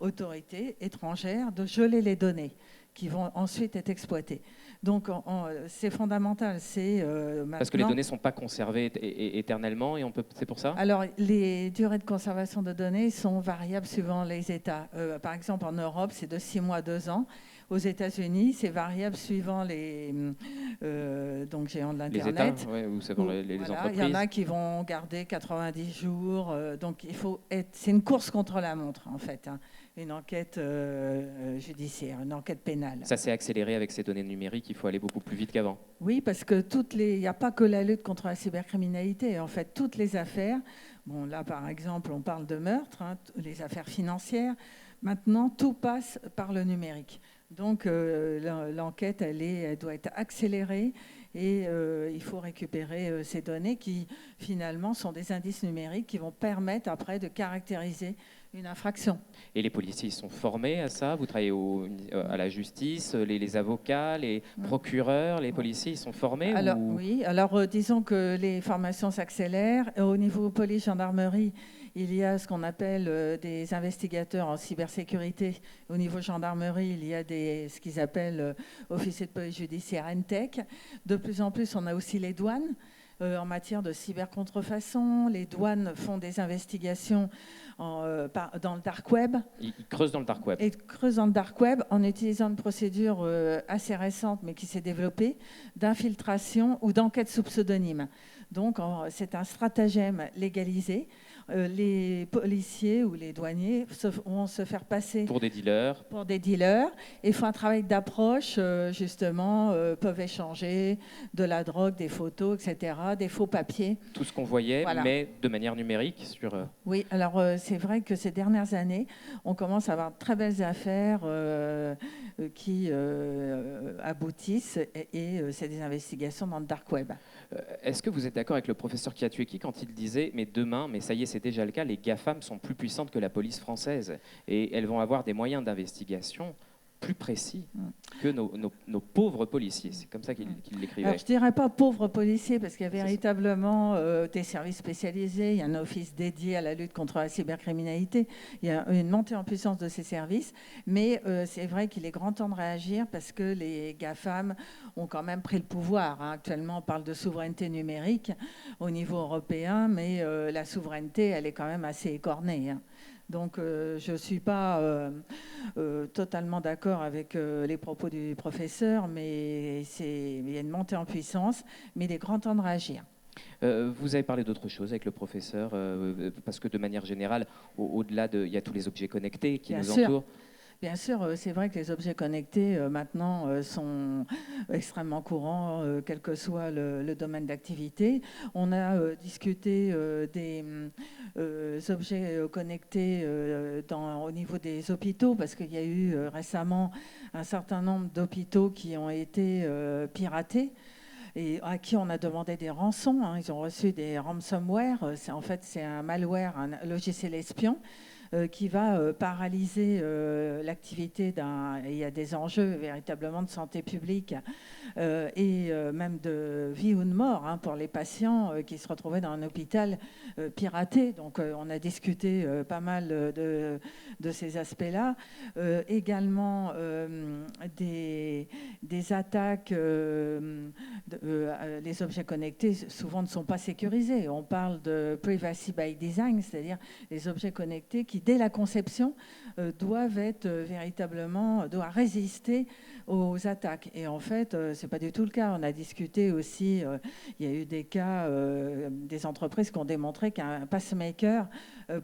autorité étrangère de geler les données qui vont ensuite être exploitées. Donc, c'est fondamental. Parce que les données ne sont pas conservées éternellement, et c'est pour ça? Alors, les durées de conservation de données sont variables suivant les États. Par exemple, en Europe, c'est de 6 mois à 2 ans. Aux États-Unis, c'est variable suivant les géants de l'Internet. Les États, ou selon les entreprises. Il y en a qui vont garder 90 jours. Donc, c'est une course contre la montre, en fait. Une enquête judiciaire, une enquête pénale. Ça s'est accéléré avec ces données numériques. Il faut aller beaucoup plus vite qu'avant. Oui, parce que il n'y a pas que la lutte contre la cybercriminalité. En fait, toutes les affaires. Bon, là, par exemple, on parle de meurtre, les affaires financières. Maintenant, tout passe par le numérique. Donc l'enquête, elle doit être accélérée et il faut récupérer ces données qui finalement sont des indices numériques qui vont permettre après de caractériser une infraction. Et les policiers ils sont formés à ça? Vous travaillez à la justice, les avocats, les procureurs, les policiers, ils sont formés? Alors, ou... oui, alors disons que les formations s'accélèrent. Au niveau police-gendarmerie, il y a ce qu'on appelle des investigateurs en cybersécurité. Au niveau gendarmerie, il y a ce qu'ils appellent officiers de police judiciaire NTEC. De plus en plus, on a aussi les douanes. En matière de cybercontrefaçon, les douanes font des investigations dans le dark web. Ils creusent dans le dark web. Et creusent dans le dark web en utilisant une procédure assez récente, mais qui s'est développée, d'infiltration ou d'enquête sous pseudonyme. Donc, c'est un stratagème légalisé. Les policiers ou les douaniers vont se faire passer pour des dealers. Pour des dealers et font un travail d'approche, justement, peuvent échanger de la drogue, des photos, etc., des faux papiers. Tout ce qu'on voyait, voilà. Mais de manière numérique sur... Oui, alors c'est vrai que ces dernières années, on commence à avoir de très belles affaires qui aboutissent et c'est des investigations dans le dark web. Est-ce que vous êtes d'accord avec le professeur Kiatueki quand il disait « mais demain, mais ça y est, c'est déjà le cas, les GAFAM sont plus puissantes que la police française et elles vont avoir des moyens d'investigation plus précis que nos pauvres policiers ». C'est comme ça qu'il l'écrivait. Alors, je ne dirais pas pauvres policiers, parce qu'il y a véritablement des services spécialisés, il y a un office dédié à la lutte contre la cybercriminalité, il y a une montée en puissance de ces services, mais c'est vrai qu'il est grand temps de réagir parce que les GAFAM ont quand même pris le pouvoir. Actuellement, on parle de souveraineté numérique au niveau européen, mais la souveraineté, elle est quand même assez écornée. Donc, je ne suis pas totalement d'accord avec les propos du professeur, mais il y a une montée en puissance, mais il est grand temps de réagir. Vous avez parlé d'autre chose avec le professeur, parce que de manière générale, au-delà il y a tous les objets connectés qui nous entourent. Bien sûr, c'est vrai que les objets connectés maintenant sont extrêmement courants, quel que soit le domaine d'activité. On a discuté des objets connectés au niveau des hôpitaux, parce qu'il y a eu récemment un certain nombre d'hôpitaux qui ont été piratés et à qui on a demandé des rançons. Ils ont reçu des ransomware. En fait, c'est un malware, un logiciel espion qui va paralyser l'activité il y a des enjeux véritablement de santé publique et même de vie ou de mort pour les patients qui se retrouvaient dans un hôpital piraté. Donc on a discuté pas mal de ces aspects-là. Également des attaques, les objets connectés souvent ne sont pas sécurisés. On parle de privacy by design, c'est-à-dire les objets connectés qui, dès la conception, doivent résister aux attaques. Et en fait, c'est pas du tout le cas. On a discuté aussi, il y a eu des cas, des entreprises qui ont démontré qu'un pacemaker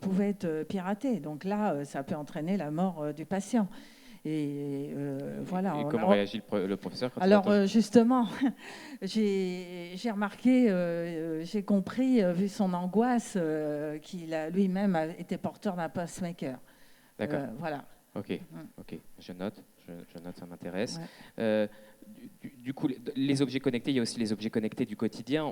pouvait être piraté. Donc là, ça peut entraîner la mort du patient. Et voilà. Et comment réagit le professeur quand Alors justement, j'ai remarqué, j'ai compris, vu son angoisse, qu'il a lui-même été porteur d'un pacemaker. D'accord. Voilà. Ok, je note, ça m'intéresse. Ouais. Du coup, les objets connectés, il y a aussi les objets connectés du quotidien.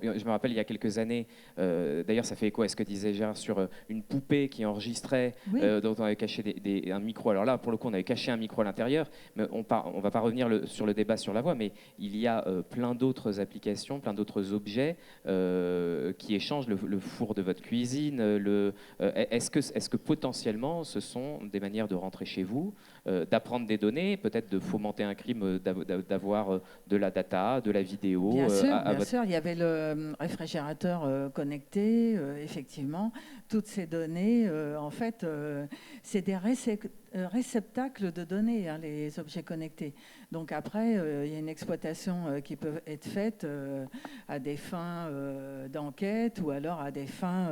Je me rappelle, il y a quelques années, d'ailleurs, ça fait écho à ce que disait Gérard sur une poupée qui enregistrait, dont on avait caché un micro. Alors là, pour le coup, on avait caché un micro à l'intérieur, mais on ne va pas revenir sur le débat sur la voix, mais il y a plein d'autres applications, plein d'autres objets qui échangent le four de votre cuisine. Est-ce que potentiellement, ce sont des manières de rentrer chez vous, d'apprendre des données, peut-être de fomenter un crime, d'avoir de la data, de la vidéo. Bien sûr, il y avait le réfrigérateur connecté, effectivement. Toutes ces données, en fait, c'est des réceptacles de données, les objets connectés. Donc après, il y a une exploitation qui peut être faite à des fins d'enquête ou alors à des fins,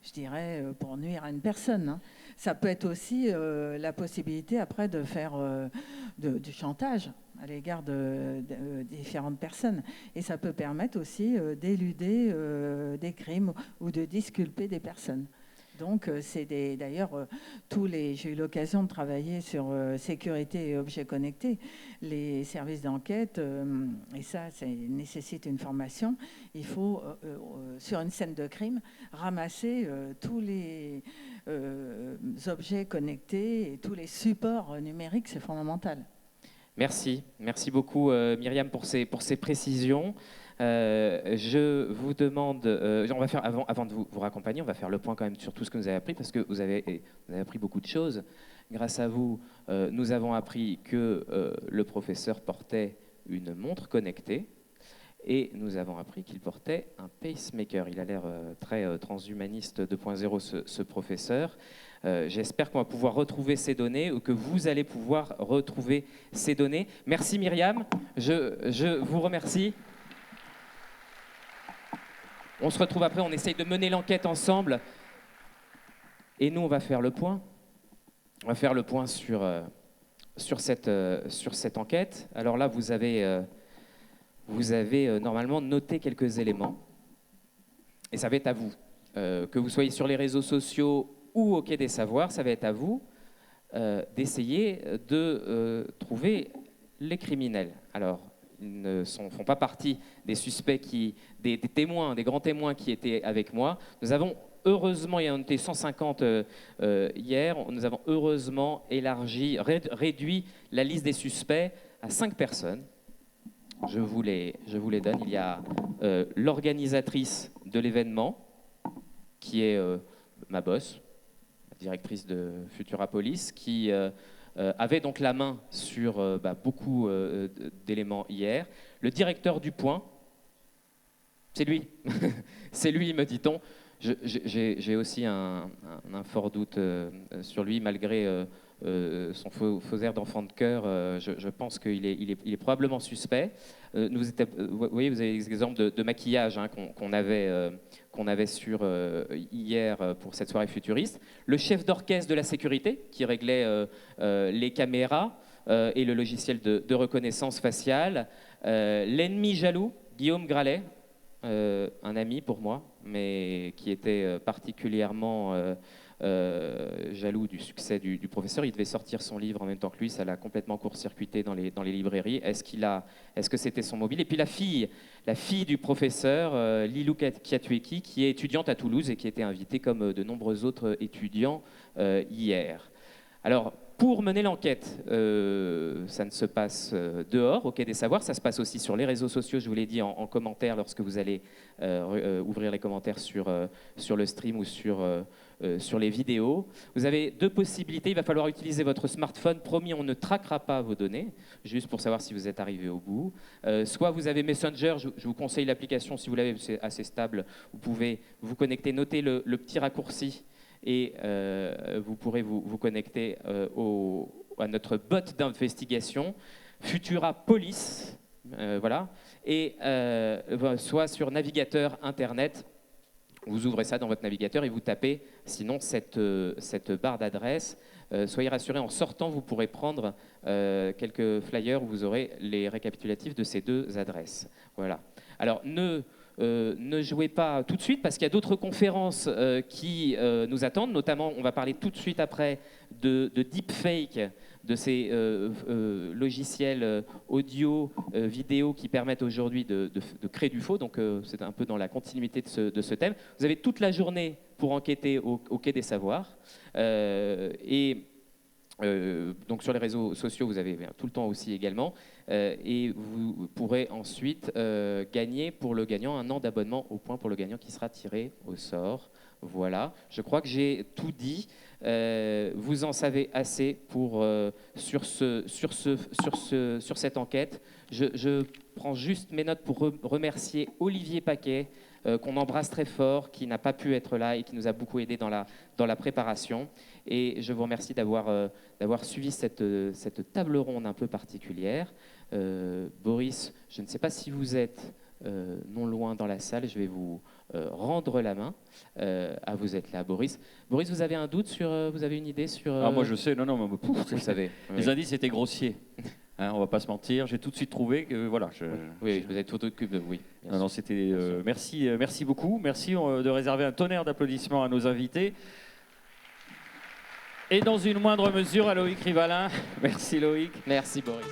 je dirais, pour nuire à une personne. Ça peut être aussi la possibilité après de faire du chantage à l'égard de différentes personnes. Et ça peut permettre aussi d'éluder des crimes ou de disculper des personnes. Donc, d'ailleurs, j'ai eu l'occasion de travailler sur sécurité et objets connectés. Les services d'enquête, et ça nécessite une formation, il faut, sur une scène de crime, ramasser tous les objets connectés et tous les supports numériques, c'est fondamental. Merci beaucoup Myriam pour ces précisions. Je vous demande, on va faire avant de vous raccompagner, on va faire le point quand même sur tout ce que vous avez appris, parce que vous avez appris beaucoup de choses. Grâce à vous, nous avons appris que le professeur portait une montre connectée, et nous avons appris qu'il portait un pacemaker. Il a l'air très transhumaniste 2.0, ce professeur. J'espère qu'on va pouvoir retrouver ces données, ou que vous allez pouvoir retrouver ces données. Merci Myriam, je vous remercie. On se retrouve après, on essaye de mener l'enquête ensemble. Et nous, on va faire le point. On va faire le point sur cette enquête. Alors là, vous avez normalement noté quelques éléments. Et ça va être à vous. Que vous soyez sur les réseaux sociaux ou au Quai des Savoirs, ça va être à vous d'essayer de trouver les criminels. Alors, ils ne font pas partie des suspects, des témoins, des grands témoins qui étaient avec moi. Nous avons heureusement, il y en était 150 hier, nous avons heureusement réduit la liste des suspects à 5 personnes. Je vous les donne. Il y a l'organisatrice de l'événement, qui est ma boss, la directrice de Futura Police, qui avait donc la main sur beaucoup d'éléments hier. Le directeur du Point, c'est lui. C'est lui, me dit-on. J'ai aussi un fort doute sur lui, malgré son faux air d'enfant de cœur. Je pense qu'il est probablement suspect. Vous voyez, vous avez des exemples de maquillage qu'on avait sur hier pour cette soirée futuriste. Le chef d'orchestre de la sécurité qui réglait les caméras et le logiciel de reconnaissance faciale. L'ennemi jaloux, Guillaume Gralet, un ami pour moi, mais qui était particulièrement jaloux du succès du professeur. Il devait sortir son livre en même temps que lui, ça l'a complètement court-circuité dans les librairies. Est-ce que c'était son mobile? Et puis la fille du professeur, Lilou Kiatueki, qui est étudiante à Toulouse et qui était invitée comme de nombreux autres étudiants hier. Alors, pour mener l'enquête, ça ne se passe dehors, au Quai des Savoirs, ça se passe aussi sur les réseaux sociaux, je vous l'ai dit en commentaire, lorsque vous allez ouvrir les commentaires sur le stream ou sur les vidéos. Vous avez deux possibilités, il va falloir utiliser votre smartphone. Promis, on ne traquera pas vos données, juste pour savoir si vous êtes arrivé au bout. Soit vous avez Messenger, je vous conseille l'application, si vous l'avez, c'est assez stable, vous pouvez vous connecter, notez le petit raccourci, et vous pourrez vous connecter à notre bot d'investigation, Futura Police, voilà, et soit sur navigateur Internet, vous ouvrez ça dans votre navigateur et vous tapez, sinon, cette barre d'adresse. Soyez rassurés, en sortant, vous pourrez prendre quelques flyers où vous aurez les récapitulatifs de ces deux adresses. Voilà. Alors, ne jouez pas tout de suite parce qu'il y a d'autres conférences qui nous attendent. Notamment, on va parler tout de suite après de deepfake, de ces logiciels audio, vidéo qui permettent aujourd'hui de créer du faux. Donc, c'est un peu dans la continuité de ce thème. Vous avez toute la journée pour enquêter au Quai des Savoirs. Donc sur les réseaux sociaux, vous avez tout le temps aussi également. Et vous pourrez ensuite gagner pour le gagnant un an d'abonnement au Point pour le gagnant qui sera tiré au sort. Voilà, je crois que j'ai tout dit. Vous en savez assez sur cette enquête. Je prends juste mes notes pour remercier Olivier Paquet, qu'on embrasse très fort, qui n'a pas pu être là et qui nous a beaucoup aidé dans la préparation. Et je vous remercie d'avoir suivi cette table ronde un peu particulière. Boris, je ne sais pas si vous êtes non loin dans la salle, je vais vous rendre la main. Vous êtes là, Boris. Boris, vous avez un doute vous avez une idée sur... Ah, moi je sais, non, mais vous le savez. Les indices étaient grossiers. Hein, on va pas se mentir. J'ai tout de suite trouvé que voilà. Oui, vous êtes tout occupé, oui. Non, non, c'était. Merci beaucoup. Merci de réserver un tonnerre d'applaudissements à nos invités. Et dans une moindre mesure à Loïc Rivalin. Merci Loïc. Merci Boris.